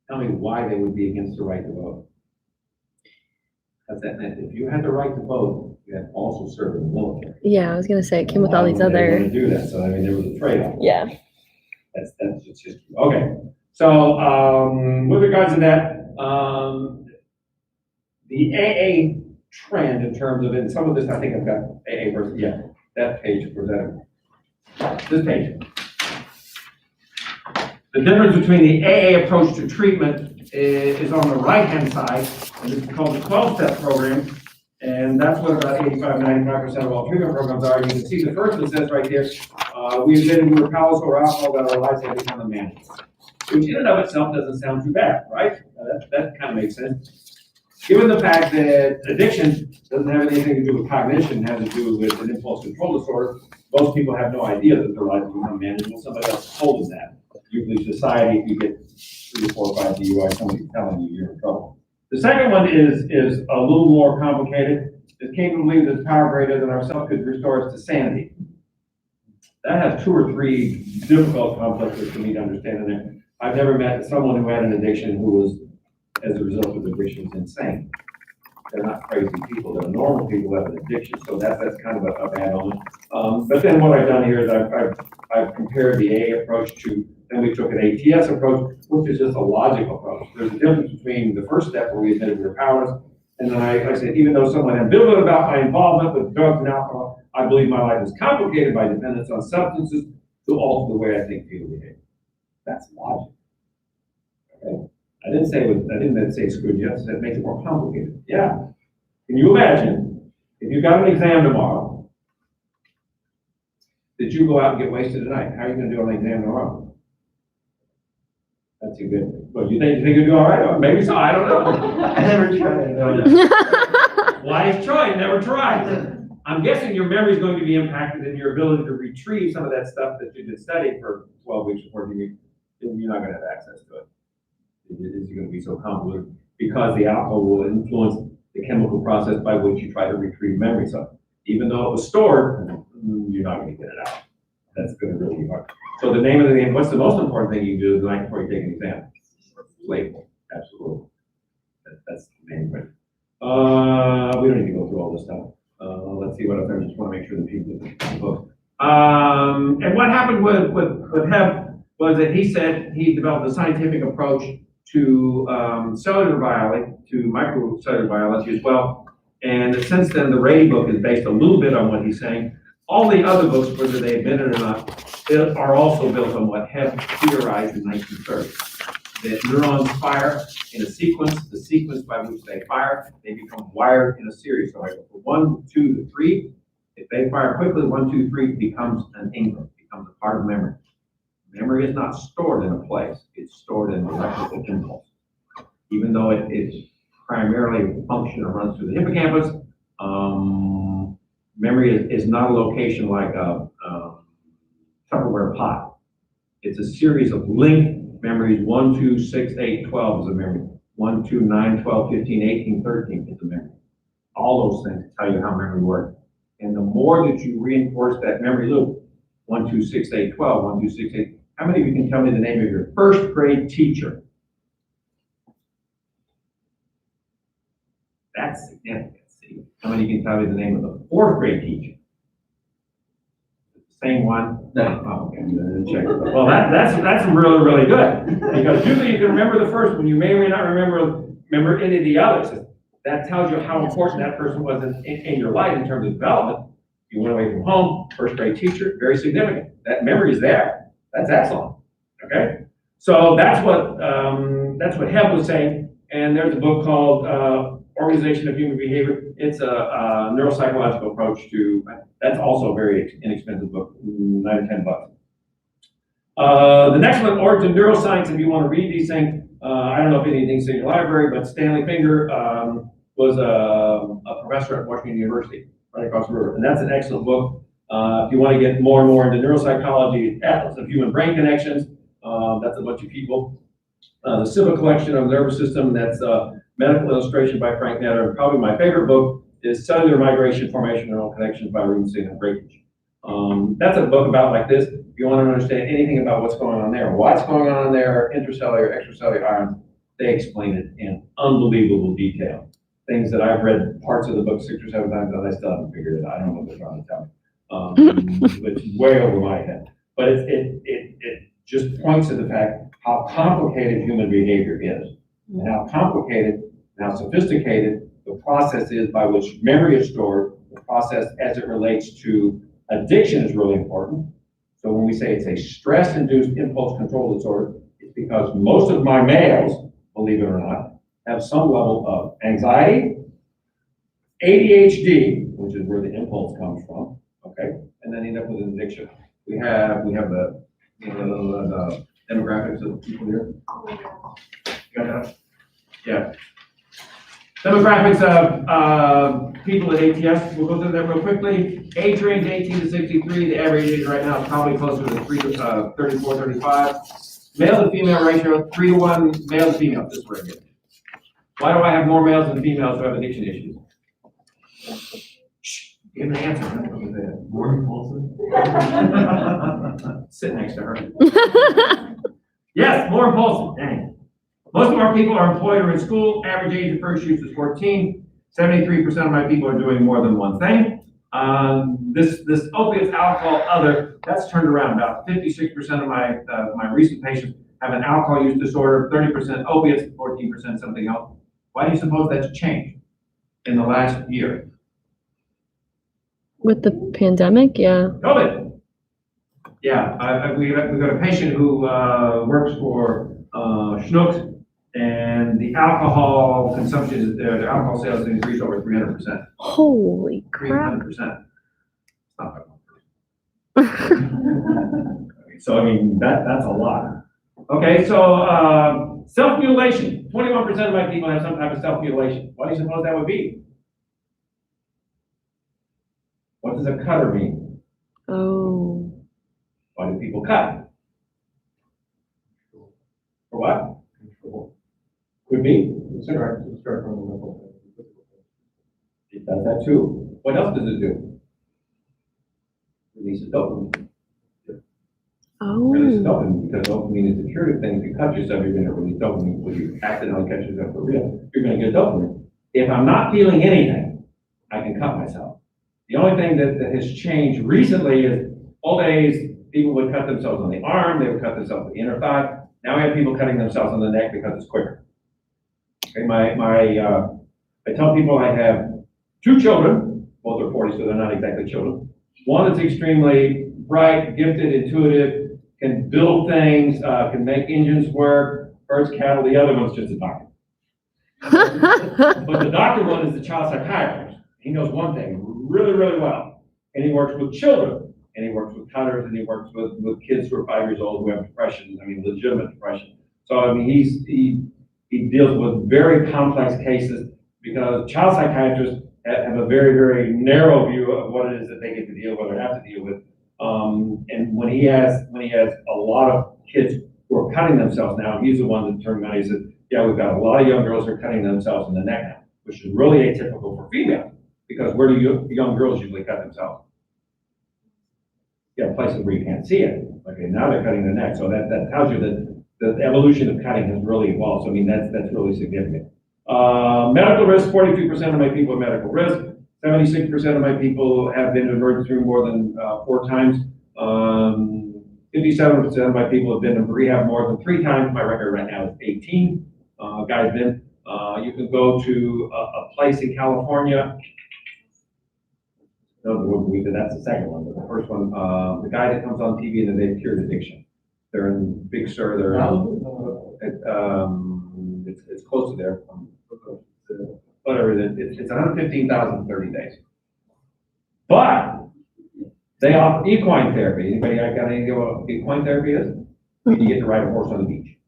Tell me why they would be against the right to vote. Because that meant if you had the right to vote, you had to also serve in the military. Yeah, I was gonna say it came with all these They other. wouldn't do that, so I mean, there was a trade-off. Yeah. That's just history. Okay, so with regards to that, the AA trend in terms of, and some of this I think I've got AA versus, yeah, that page presented. This page. The difference between the AA approach to treatment is on the right-hand side, and it's called the 12-step program, and that's what about 85-95% of all treatment programs are. You can see the first one says right here, we admitted we were powerless over alcohol, that our lives had become unmanageable. Which in and of itself doesn't sound too bad, right? That kind of makes sense. Given the fact that addiction doesn't have anything to do with cognition, it has to do with an impulse control disorder, most people have no idea that their lives become unmanageable. Somebody else told them that. Usually society, if you get 3 or 4 or 5 DUI, somebody's telling you you're in trouble. The second one is a little more complicated. It came to believe that power greater than ourselves could restore us to sanity. That has 2 or 3 difficult complexes for me to understand in there. I've never met someone who had an addiction who was, as a result of addiction, was insane. They're not crazy people. They're normal people who have an addiction. So that's kind of a bad omen. But then what I've done here is I've compared the AA approach to, then we took an ATS approach, which is just a logical approach. There's a difference between the first step where we admitted we were powerless, and then I said, even though someone ambivalent about my involvement with drugs and alcohol, I believe my life is complicated by dependence on substances to alter the way I think, feel, and behave. That's logic. Okay. I didn't say screwed you. I said make it more complicated. Yeah. Can you imagine if you got an exam tomorrow? Did you go out and get wasted tonight? How are you going to do on the exam tomorrow? That's a good. Well, you think you'll do all right? Or maybe so. I don't know. I never tried. Wise choice. Never tried. I'm guessing your memory is going to be impacted in your ability to retrieve some of that stuff that you've been studying for 12 weeks or 14 weeks. You're not going to have access to it. It is going to be so convoluted because the alcohol will influence the chemical process by which you try to retrieve memory. So even though it was stored, you're not going to get it out. That's going to really be hard. So the name of the game, what's the most important thing you do the night before you take an exam? Label. Absolutely. That's the main thing. We don't need to go through all this stuff. Let's see what else. I just want to make sure that people vote. And what happened with Hebb was that he said he developed a scientific approach to cellular biology, to microcellular biology as well. And since then, the Rady book is based a little bit on what he's saying. All the other books, whether they admit it or not, are also built on what Hebb theorized in 1930. That neurons fire in a sequence, the sequence by which they fire, they become wired in a series. So I go from 1, 2 to 3. If they fire quickly, 1, 2, 3 becomes an engram, becomes a part of memory. Memory is not stored in a place, it's stored in electrical impulse. Even though it's primarily a function that runs through the hippocampus, memory is not a location like a Tupperware pot. It's a series of linked memories. 1, 2, 6, 8, 12 is a memory. 1, 2, 9, 12, 15, 18, 13 is a memory. All those things tell you how memory works. And the more that you reinforce that memory loop, 1, 2, 6, 8, 12, 1, 2, 6, 8. How many of you can tell me the name of your first grade teacher? That's significant. See? How many can tell me the name of the 4th grade teacher? Same one? No. Oh, okay. Check. Well, that's really, really good. Because usually you can remember the first one. You may or may not remember any of the others. That tells you how important that person was in your life in terms of development. You went away from home, first grade teacher, very significant. That memory is there. That's excellent. Okay, so that's what Hebb was saying. And there's a book called Organization of Human Behavior. It's a neuropsychological approach to. That's also a very inexpensive book, $9 or $10. The next one, Origin Neuroscience. If you want to read these things, I don't know if anything's in your library, but Stanley Finger was a professor at Washington University, right across the river. And that's an excellent book. If you want to get more and more into neuropsychology, Atlas of Human Brain Connections, that's a bunch of people. The Civil Collection of the Nervous System, that's Medical Illustration by Frank Netter. And probably my favorite book is Cellular Migration, Formation, and Neural Connections by Rubenstein and Breakage. That's a book about like this. If you want to understand anything about what's going on there, intracellular, extracellular ions, they explain it in unbelievable detail. Things that I've read parts of the book 6 or 7 times and I still haven't figured it out. I don't know what they're trying to tell me. It's way over my head. But it just points to the fact how complicated human behavior is, and how complicated and how sophisticated the process is by which memory is stored. The process as it relates to addiction is really important. So when we say it's a stress-induced impulse control disorder, it's because most of my males, believe it or not, have some level of anxiety, ADHD, which is where the impulse comes from, okay, and then end up with an addiction. We have the demographics of the people here. Got that? Yeah. Demographics of people at ATS, we'll go through that real quickly. Age range 18 to 63, the average age right now is probably closer to 34, 35. Male to female ratio, 3 to 1 male to female, this is where I get it. Why do I have more males than females who have addiction issues? Shh, give an answer. More impulsive? Sit next to her. Yes, more impulsive, dang. Most of our people are employed or in school. Average age of first use is 14. 73% of my people are doing more than one thing. This opiates, alcohol, other, that's turned around. About 56% of my recent patients have an alcohol use disorder, 30% opiates, 14% something else. Why do you suppose that's changed in the last year? With the pandemic, yeah. COVID. Yeah, we got a patient who works for Schnucks, and the alcohol consumption is there. The alcohol sales have increased over 300%. Holy crap. 300%. Not that So I mean that's a lot. Okay, so self-mutilation. 21% of my people have some type of self-mutilation. What do you suppose that would be? What does a cutter mean? Oh. Why do people cut? For what? Could be. It does that too. What else does it do? Releases dopamine. Releases Oh. dopamine, because dopamine is the curative thing. If you cut yourself, you're going to release dopamine. When you accidentally cut yourself for real, you're going to get dopamine. If I'm not feeling anything, I can cut myself. The only thing that has changed recently is old days, people would cut themselves on the arm, they would cut themselves on the inner thigh. Now we have people cutting themselves on the neck because it's quicker. Okay, I tell people I have 2 children, both are 40, so they're not exactly children. One is extremely bright, gifted, intuitive, can build things, can make engines work, birds, cattle. The other one's just a doctor. But the doctor one is the child psychiatrist. He knows one thing really, really well. And he works with children, and he works with cutters, and he works with kids who are 5 years old who have depression, legitimate depression. So, he deals with very complex cases because child psychiatrists have a very, very narrow view of what it is that they get to deal with or have to deal with. And when he has a lot of kids who are cutting themselves now, he's the one that turned around. He said, yeah, we've got a lot of young girls who are cutting themselves in the neck now, which is really atypical for females, because where do young girls usually cut themselves? Yeah, places where you can't see it. Okay, now they're cutting the neck. So that tells you that the evolution of cutting has really evolved. So I mean, that's really significant. Medical risk, 42% of my people have medical risk. 76% of my people have been to emergency room more than 4 times. 57% of my people have been to rehab more than 3 times. My record right now is 18. Guys been. You can go to a place in California. No, that's the second one, but the first one, the guy that comes on TV and then they've cured addiction. They're in Big Sur. They're it's close to there. Whatever it is, it's 115,000 in 30 days. But they offer equine therapy. Anybody got any idea what equine therapy is? You get to ride a horse on the beach.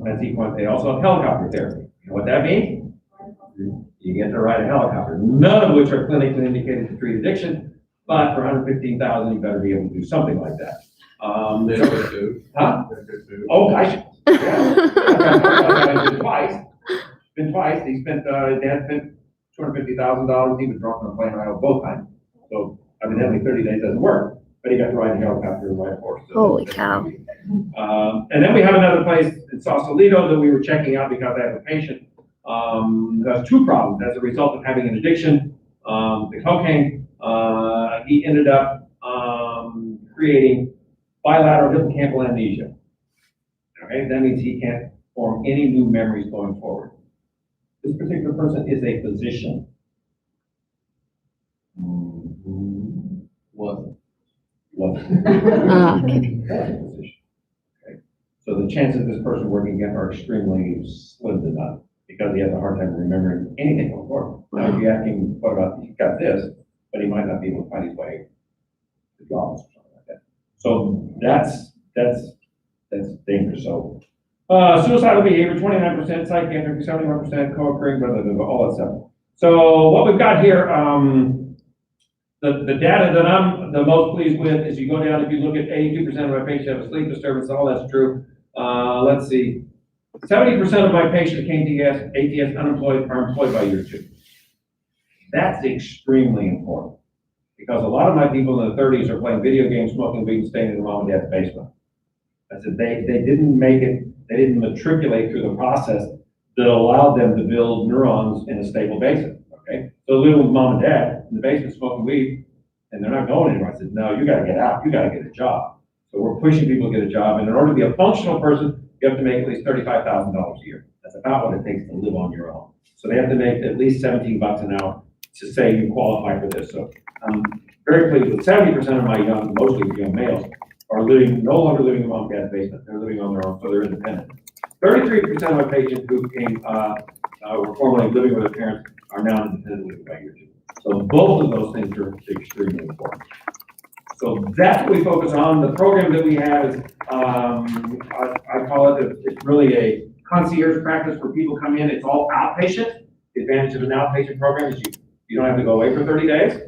That's equine. They also have helicopter therapy. You know what that means? You get to ride a helicopter, none of which are clinically indicated to treat addiction, but for 115,000, you better be able to do something like that. They have good food. Huh? They have good food. Oh, gosh. Yeah. Been twice. He spent, Dad spent $250,000. He was drunk on a plane ride both times. So evidently 30 days doesn't work, but he got to ride a helicopter and ride a horse. So Holy cow. and then we have another place in Sausalito that we were checking out because I have a patient who has two problems as a result of having an addiction to cocaine. He ended up creating bilateral hippocampal amnesia. Okay, that means he can't form any new memories going forward. This particular person is a physician. Wasn't. Ah, okay. Okay. So the chances of this person working again are extremely slim to none because he has a hard time remembering anything going forward. Now, if you ask him, what about, he's got this, but he might not be able to find his way to jobs or something like that. So that's dangerous. So, suicidal behavior, 29%, psychiatric, 71%, co-occurring, blah, blah, blah, blah, all that stuff. So what we've got here, the data that I'm the most pleased with is you go down, if you look at 82% of my patients have a sleep disturbance, all that's true. Let's see, 70% of my patients came to ATS unemployed are employed by year 2. That's extremely important because a lot of my people in the 30s are playing video games, smoking weed, and staying in their mom and dad's basement. I said, they didn't make it, they didn't matriculate through the process that allowed them to build neurons in a stable basis, okay? So living with mom and dad in the basement smoking weed, and they're not going anywhere. I said, no, you gotta get out, you gotta get a job. So we're pushing people to get a job, and in order to be a functional person, you have to make at least $35,000 a year. That's about what it takes to live on your own. So they have to make at least 17 bucks an hour to say you qualify for this. So I'm very pleased with 70% of my young, mostly young males, are no longer living in mom and dad's basement. They're living on their own, so they're independent. 33% of my patients who were formerly living with their parents are now independent living by year 2. So both of those things are extremely important. So that's what we focus on. The program that we have is, I call it, it's really a concierge practice where people come in. It's all outpatient. The advantage of an outpatient program is you don't have to go away for 30 days.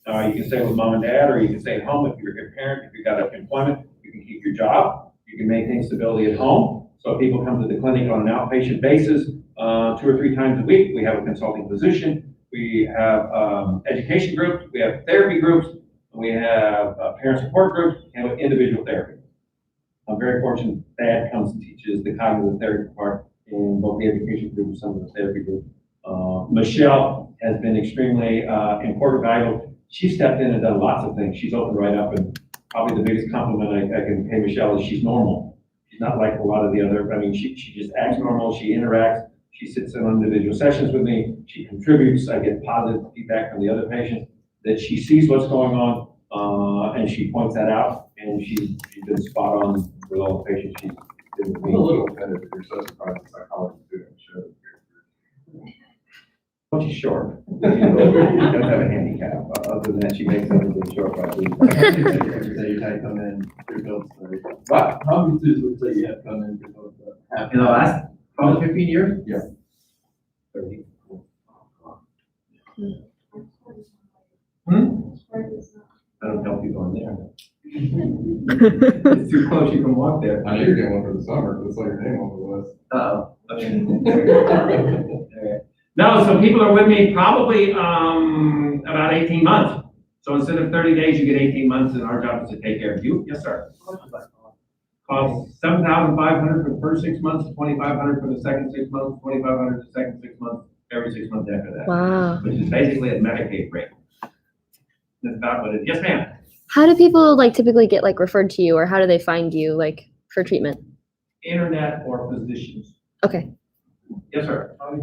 You can stay with mom and dad, or you can stay at home if you're a good parent. If you've got employment, you can keep your job. You can maintain stability at home. So people come to the clinic on an outpatient basis 2 or 3 times a week. We have a consulting physician. We have education groups. We have therapy groups. We have parent support groups and individual therapy. I'm very fortunate Dad comes and teaches the cognitive therapy part in both the education group and some of the therapy group. Michelle has been extremely important, valuable. She stepped in and done lots of things. She's opened right up, and probably the biggest compliment I can pay Michelle is she's normal. She's not like a lot of the other, I mean, she just acts normal, she interacts, she sits in individual sessions with me, she contributes, I get positive feedback from the other patients, that she sees what's going on, and she points that out, and she's been spot on with all the patients she's been with I'm me. a little offended that you're such a private psychology student. Well, she's short. She does have a handicap. Other than that, she makes everything short by being. Every day you had to come in, your bills. What? How many students would say you have to come in, your bills? In the last 12 to 15 years? Yeah. 30. I don't tell people I'm there. It's too close, you can walk there. I know you're getting one for the summer, but it's like your name on the list. Uh-oh. No, so people are with me probably about 18 months. So instead of 30 days, you get 18 months, and our job is to take care of you. Yes, sir. Cost $7,500 for the first 6 months, $2,500 for the second 6 months, $2,500 the second 6 months, every 6 months after that. Wow. Which is basically a Medicaid rate. That's about what it is. Yes, ma'am. How do people typically get referred to you, or how do they find you for treatment? Internet or physicians. Okay. Yes, sir. How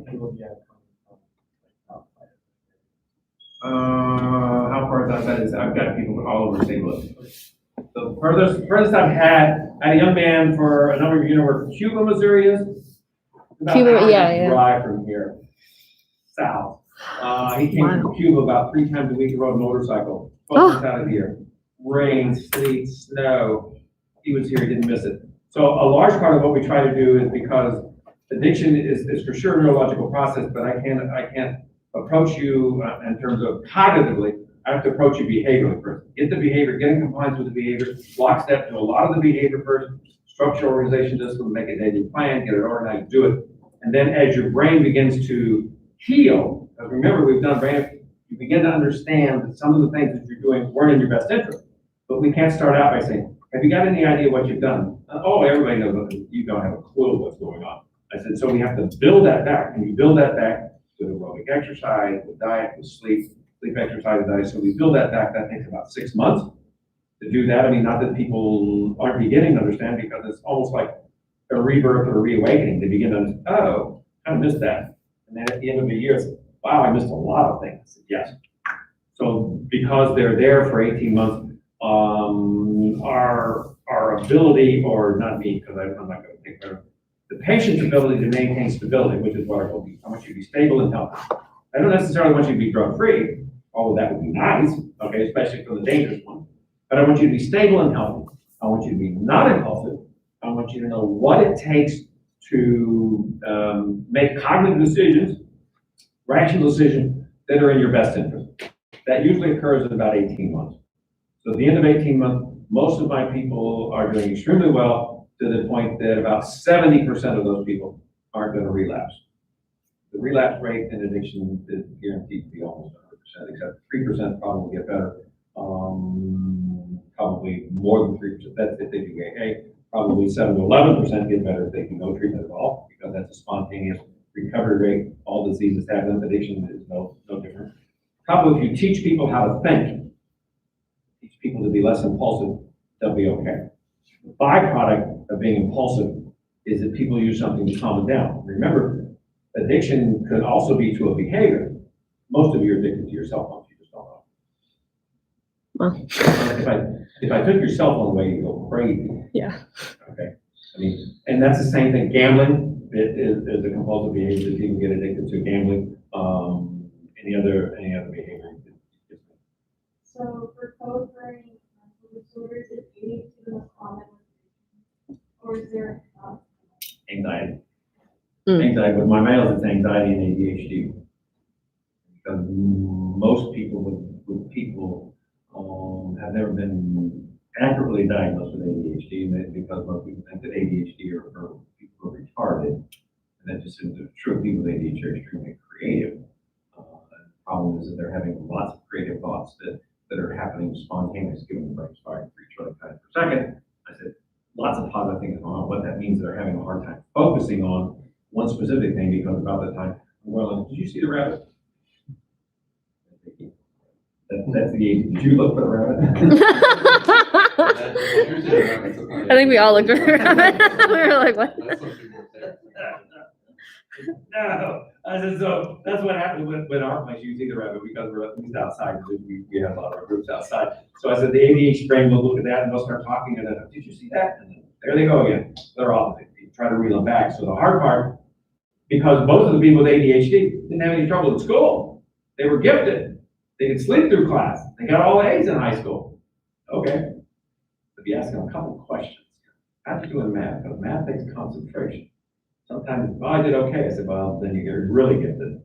far is outside is I've got people all over St. Louis. The furthest I've had, I had a young man for a number of years where Cuba, Missouri is. About Cuba, an hour yeah. drive from here, south. He came from Cuba about 3 times a week. He rode a motorcycle, 12 months out of the year. Rain, sleet, snow. He was here, he didn't miss it. So a large part of what we try to do is because addiction is for sure a neurological process, but I can't approach you in terms of cognitively. I have to approach you behaviorally first. Get the behavior, get in compliance with the behavior, lockstep to a lot of the behavior first, structure organization system, make a daily plan, get it organized, do it. And then as your brain begins to heal, because remember we've done brain, you begin to understand that some of the things that you're doing weren't in your best interest. But we can't start out by saying, have you got any idea what you've done? Oh, everybody knows what you don't have a clue what's going on. I said, so we have to build that back, and you build that back with aerobic exercise, with diet, with sleep exercise, diet. So we build that back. That takes about 6 months to do that. I mean, not that people aren't beginning to understand, because it's almost like a rebirth or a reawakening. They begin to understand, oh, I missed that. And then at the end of the year, it's, wow, I missed a lot of things. I said, yes. So because they're there for 18 months, our ability, or not me, because I'm not going to take care of the patient's ability to maintain stability, which is what I hope. I want you to be stable and healthy. I don't necessarily want you to be drug-free, although that would be nice, okay, especially for the dangerous one. But I want you to be stable and healthy. I want you to be not impulsive. I want you to know what it takes to make cognitive decisions, rational decisions that are in your best interest. That usually occurs in about 18 months. So at the end of 18 months, most of my people are doing extremely well, to the point that about 70% of those people aren't going to relapse. The relapse rate in addiction is guaranteed to be almost 100%, except 3% probably will get better. Probably more than 3%. That's if they do AA. Probably 7 to 11% get better if they do no treatment at all, because that's a spontaneous recovery rate. All diseases have them. Addiction is no different. Probably if you teach people how to think, teach people to be less impulsive, they'll be okay. The byproduct of being impulsive is that people use something to calm them down. Remember, addiction could also be to a behavior. Most of you are addicted to your cell phones, you just don't know. Well. If I took your cell phone away, you go crazy. Yeah. Okay. I mean, and that's the same thing. Gambling is a compulsive behavior that people get addicted to. Gambling, any other behavior. So for co-occurring mental disorders, is ADHD the most common, or is there Anxiety. Mm. Anxiety. With my males, it's anxiety and ADHD. Because most people with people have never been accurately diagnosed with ADHD, and that's because most people think that ADHD are people who are retarded, and that just isn't true. People with ADHD are extremely creative. The problem is that they're having lots of creative thoughts that are happening spontaneously, given the brain's firing 3 trillion times per second. I said, lots of positive things going on. What that means is they're having a hard time focusing on one specific thing, because about that time, well, did you see the rabbit? That's the age. Did you look for the rabbit? I think we all looked around. We were like, what? No, I said, so that's what happened with our place. You see the rabbit because we're at least outside. We have a lot of our groups outside. So I said, the ADHD brain will look at that and they'll start talking, and then, did you see that? And then, there they go again. They're off. They try to reel them back. So the hard part, because most of the people with ADHD didn't have any trouble in school. They were gifted. They could sleep through class. They got all A's in high school. Okay. But you ask them a couple of questions. How'd you do in math? Because math takes concentration. Sometimes, I did okay. I said, well, then you get really gifted.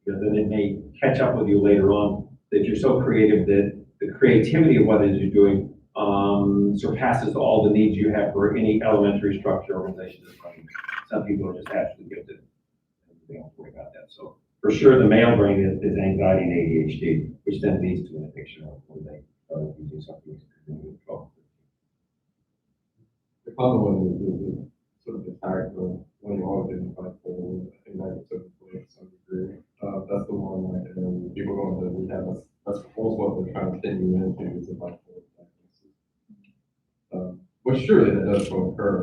Because then it may catch up with you later on that you're so creative that the creativity of what it is you're doing surpasses all the needs you have for any elementary structure organization. Some people are just absolutely gifted. They don't worry about that. So for sure, the male brain is anxiety and ADHD, which then leads to an addiction when they start using something extremely control. The common one is sort of the type of when you all identify for, I think that it's to some degree. That's the one like people going to rehab. That's what they're trying to take you into is a bipolar diagnosis. But surely that does occur.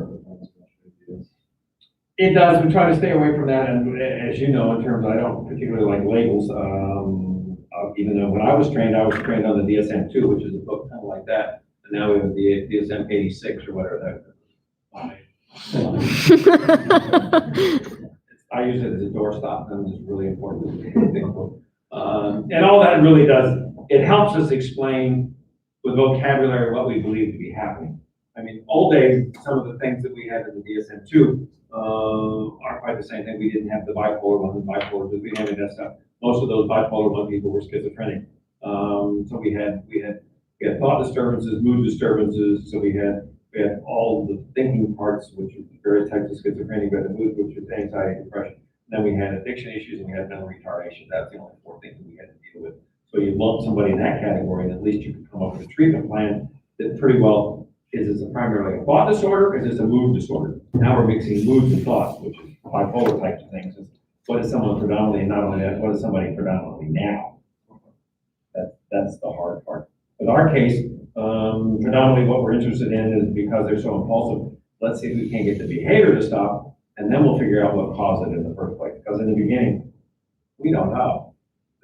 It does. We try to stay away from that, and as you know, in terms of, I don't particularly like labels. Even though when I was trained on the DSM-2, which is a book kind of like that, and now we have the DSM-86 or whatever that. I use it as a doorstop, and it's really important. And all that really does, it helps us explain with vocabulary what we believe to be happening. I mean, old days, some of the things that we had in the DSM-2 are probably the same thing. We didn't have the bipolar one, we didn't have any of that stuff. Most of those bipolar one people were schizophrenic. So we had thought disturbances, mood disturbances. So we had all the thinking parts, which are various types of schizophrenia, we had the mood, which was anxiety, depression. Then we had addiction issues and we had mental retardation. That's the only four things that we had to deal with. So you lump somebody in that category, and at least you could come up with a treatment plan that pretty well is this primarily a thought disorder, or is this a mood disorder? Now we're mixing moods and thoughts, which is bipolar types of things. What is someone predominantly, and not only that, what is somebody predominantly now? That's the hard part. In our case, predominantly what we're interested in is because they're so impulsive, let's see if we can get the behavior to stop, and then we'll figure out what caused it in the first place. Because in the beginning, we don't know.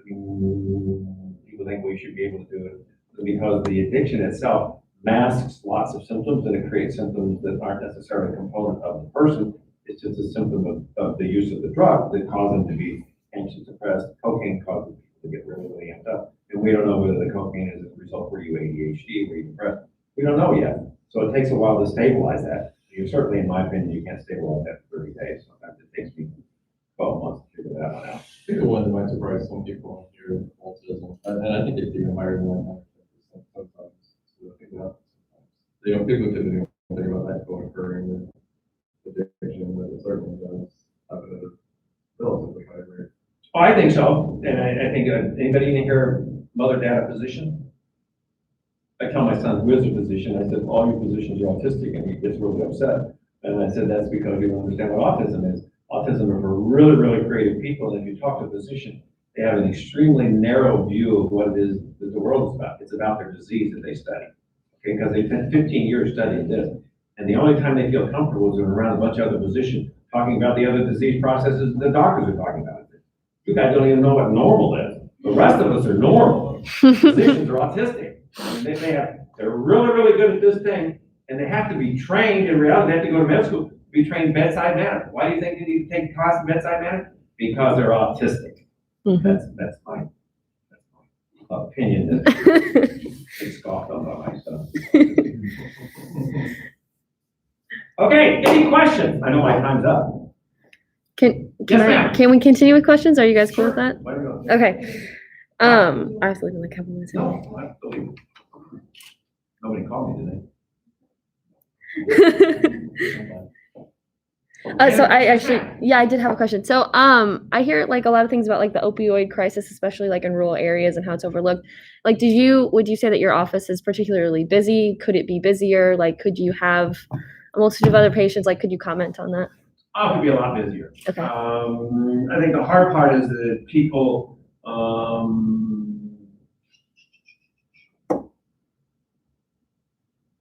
I mean, people think we should be able to do it because the addiction itself masks lots of symptoms, and it creates symptoms that aren't necessarily a component of the person. It's just a symptom of the use of the drug that causes them to be anxious, depressed. Cocaine causes people to get really, really amped up. And we don't know whether the cocaine is as a result, were you ADHD, were you depressed? We don't know yet. So it takes a while to stabilize that. You certainly, in my opinion, you can't stabilize that for 30 days. Sometimes it takes me 12 months to figure that one out. I think the one that might surprise some people here, autism, and I think it's even higher than 100% sometimes. So I think that sometimes. You know, people typically don't think about that going occurring with addiction, but it certainly does have a relatively high rate. Oh, I think so, and I think, anybody in here, mother, dad, a physician? I tell my son, who is a physician, I said, all your physicians are autistic, and he gets really upset. And I said, that's because you don't understand what autism is. Autism are for really, really creative people, and if you talk to a physician, they have an extremely narrow view of what it is that the world is about. It's about their disease that they study, okay? Because they've spent 15 years studying this, and the only time they feel comfortable is when they're around a bunch of other physicians talking about the other disease processes the doctors are talking about. You guys don't even know what normal is. The rest of us are normal. Physicians are autistic. They're really, really good at this thing, and they have to be trained. In reality, they have to go to med school to be trained bedside manner. Why do you think they need to take a class in bedside manner? Because they're autistic. Mhm. That's my opinion that it's scoffed on by my son. Okay, any questions? I know my time's up. Can we continue with questions? Are you guys cool with that? Why don't we go? Okay. I was looking like a couple minutes ago. No, I believe it. Nobody called me today. So I actually, yeah, I did have a question. So, I hear like a lot of things about like the opioid crisis, especially like in rural areas and how it's overlooked. Like, would you say that your office is particularly busy? Could it be busier? Like, could you have a multitude of other patients? Like, could you comment on that? Oh, it could be a lot busier. Okay. I think the hard part is that people,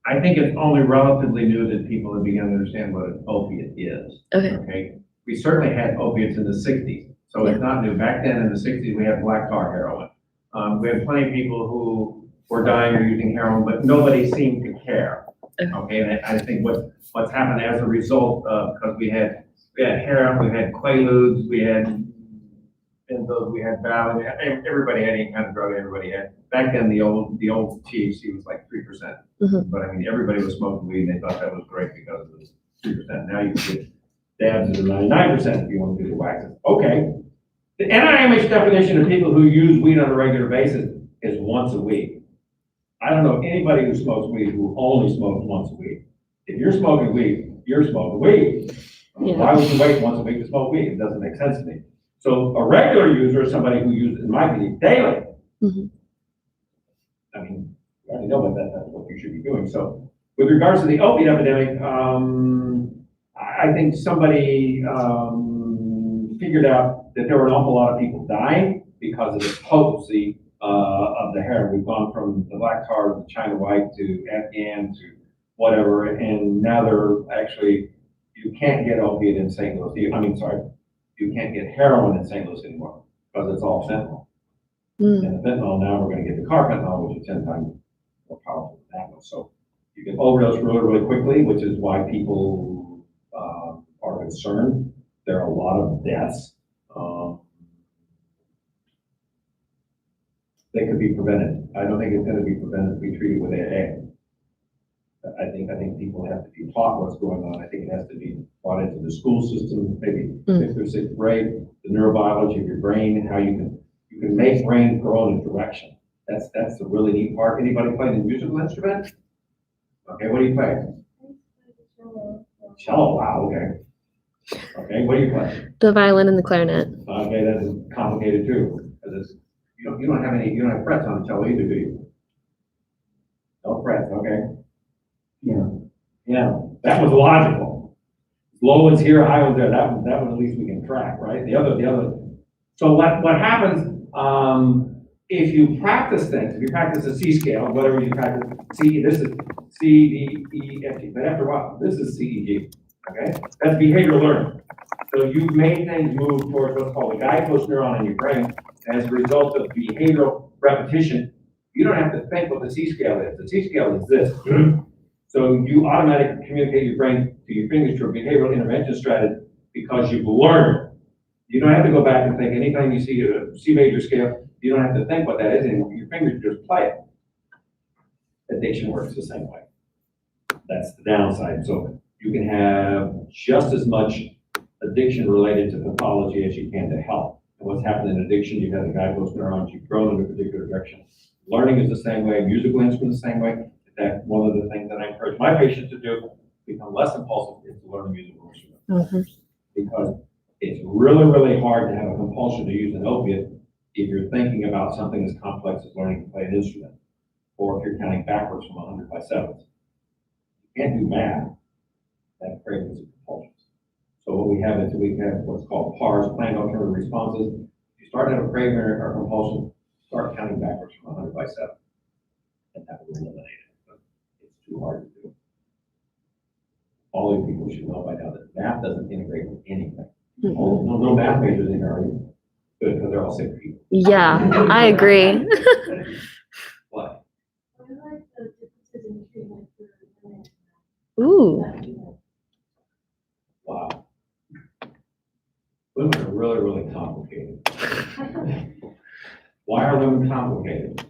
I think it's only relatively new that people have begun to understand what an opiate is. Okay. Okay. We certainly had opiates in the 60s, so it's not new. Back then in the 60s, we had black tar heroin. We had plenty of people who were dying or using heroin, but nobody seemed to care. Okay, and I think what's happened as a result of, because we had heroin, we had Quaaludes, we had benzos, we had Valium, everybody had any kind of drug, everybody had. Back then, the old THC was like 3%. Mhm. But I mean, everybody was smoking weed and they thought that was great because it was 3%. Now you can get dabs at 99% if you want to do the waxes. Okay. The NIMH definition of people who use weed on a regular basis is once a week. I don't know anybody who smokes weed who only smokes once a week. If you're smoking weed, you're smoking weed. Yeah. Why would you wait once a week to smoke weed? It doesn't make sense to me. So a regular user is somebody who uses, in my opinion, daily. Mhm. I mean, you already know that's what you should be doing. So with regards to the opiate epidemic, I think somebody figured out that there were an awful lot of people dying because of the potency of the heroin. We've gone from the black tar to China white to Afghan to whatever, and now they're actually, you can't get opiate in St. Louis. You can't get heroin in St. Louis anymore because it's all fentanyl. Mm. And the fentanyl, now we're going to get the carfentanil, which is 10 times more powerful than that one. So you can overdose really, really quickly, which is why people are concerned. There are a lot of deaths. They could be prevented. I don't think it's going to be prevented to be treated with AA. I think people have to be taught what's going on. I think it has to be brought into the school system, maybe fifth or sixth grade, the neurobiology of your brain and how you can make brain grow in a direction. That's the really neat part. Anybody playing a musical instrument? Okay, what do you play? Cello, wow, okay. Okay, what do you play? The violin and the clarinet. Okay, that's complicated too, because you don't have frets on the cello either, do you? No frets, okay. Yeah, that was logical. Low one's here, high one's there. That one at least we can track, right? The other. So what happens, if you practice things, if you practice a C scale, whatever you practice, this is C, D, E, F, G, but after a while, this is C, E, G, okay? That's behavioral learning. So you've made things move towards what's called a guidepost neuron in your brain. As a result of behavioral repetition, you don't have to think what the C scale is. The C scale is this. So you automatically communicate your brain to your fingers to a behavioral intervention strategy because you've learned. You don't have to go back and think. Anytime you see a C major scale, you don't have to think what that is anymore. Your fingers just play it. Addiction works the same way. That's the downside. So you can have just as much addiction related to pathology as you can to health. And what's happened in addiction, you've had the guidepost neurons, you've grown in a particular direction. Learning is the same way, musical instrument is the same way. In fact, one of the things that I encourage my patients to do to become less impulsive is to learn a musical instrument. Because it's really, really hard to have a compulsion to use an opiate if you're thinking about something as complex as learning to play an instrument, or if you're counting backwards from 100 by 7s. You can't do math. That cravings and compulsions. So what we have is what's called PARS, planned alternative responses. If you start to have a craving or compulsion, start counting backwards from 100 by 7. And that will eliminate it. But it's too hard to do. All these people should know by now that math doesn't integrate with anything. No math majors in here, are you? Good, because they're all sick people. Yeah, I agree. What? I like the differences in treatment for women. Ooh. Wow. Women are really, really complicated. Why are women complicated?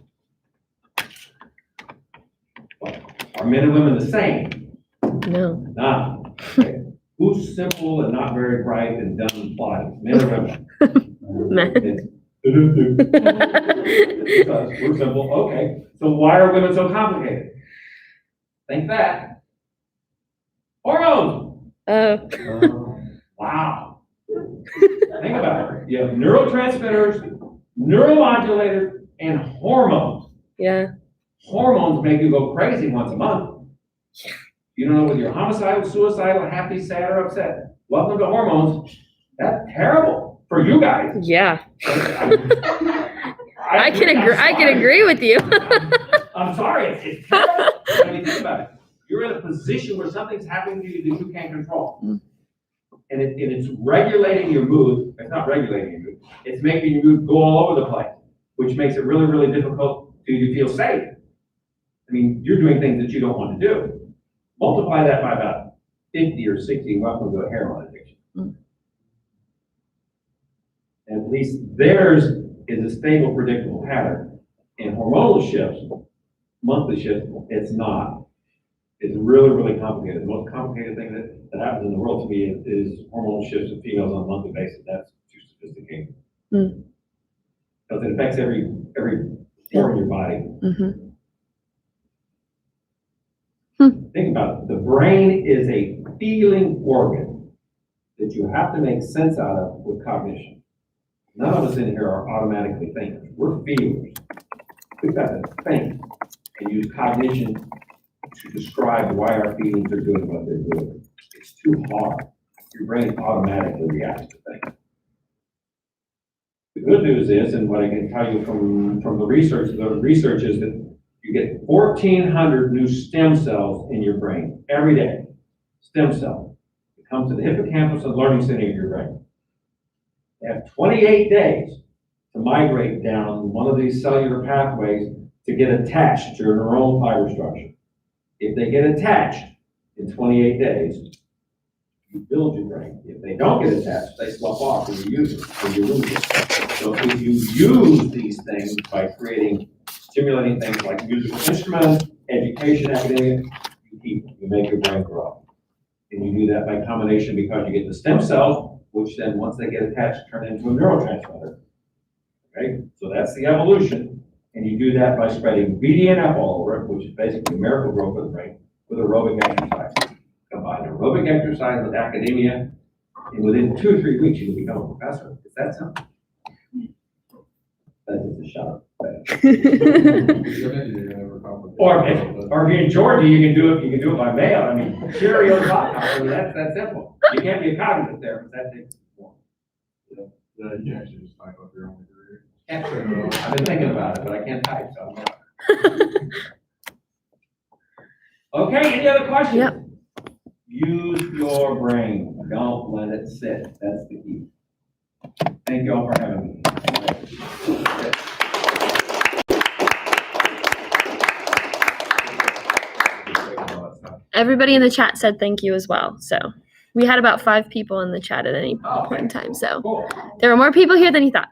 What? Are men and women the same? No. Nah. Okay. Who's simple and not very bright and dumb and plotty? Men or women? Men. Because we're simple. Okay. So why are women so complicated? Think that. Hormones. Wow. Think about it. You have neurotransmitters, neuromodulators, and hormones. Yeah. Hormones make you go crazy once a month. You don't know whether you're homicidal, suicidal, happy, sad, or upset. Welcome to hormones. That's terrible for you guys. Yeah. I can agree with you. I'm sorry, it's terrible. I mean, think about it. You're in a position where something's happening to you that you can't control. And it's regulating your mood. It's not regulating your mood. It's making your mood go all over the place, which makes it really, really difficult for you to feel safe. I mean, you're doing things that you don't want to do. Multiply that by about 50 or 60, welcome to a heroin addiction. And at least theirs is a stable, predictable pattern. And hormonal shifts, monthly shifts, it's not. It's really, really complicated. The most complicated thing that happens in the world to me is hormonal shifts in females on a monthly basis. That's too sophisticated. Because it affects every pore in your body. Think about it. The brain is a feeling organ that you have to make sense out of with cognition. None of us in here are automatically thinkers. We're feelers. We've got to think and use cognition to describe why our feelings are doing what they're doing. It's too hard. Your brain automatically reacts to things. The good news is, and what I can tell you from the research is that you get 1,400 new stem cells in your brain every day. Stem cells. It comes to the hippocampus and learning center of your brain. They have 28 days to migrate down one of these cellular pathways to get attached to your neuronal fiber structure. If they get attached in 28 days, you build your brain. If they don't get attached, they slough off and you use it, and you lose it. So if you use these things by stimulating things like musical instruments, education, academia, you keep them. make your brain grow. And you do that by combination because you get the stem cells, which then, once they get attached, turn into a neurotransmitter. Okay, so that's the evolution. And you do that by spreading BDNF all over it, which is basically miracle growth of the brain, with aerobic exercise. Combine aerobic exercise with academia, and within 2 or 3 weeks, you can become a professor. Is that simple? That is a shout. Or if you're in Georgia, you can do it by mail. I mean, Cheerios hot dog, I mean, that's simple. You can't be a cognitive therapist, that takes more. You can actually just type up your own degree. I've been thinking about it, but I can't type, so. I'm not. Okay, any other questions? Yep. Use your brain. Don't let it sit. That's the key. Thank you all for having me. Everybody in the chat said thank you as well. So we had about 5 people in the chat at any point in time. So Cool. there were more people here than you thought.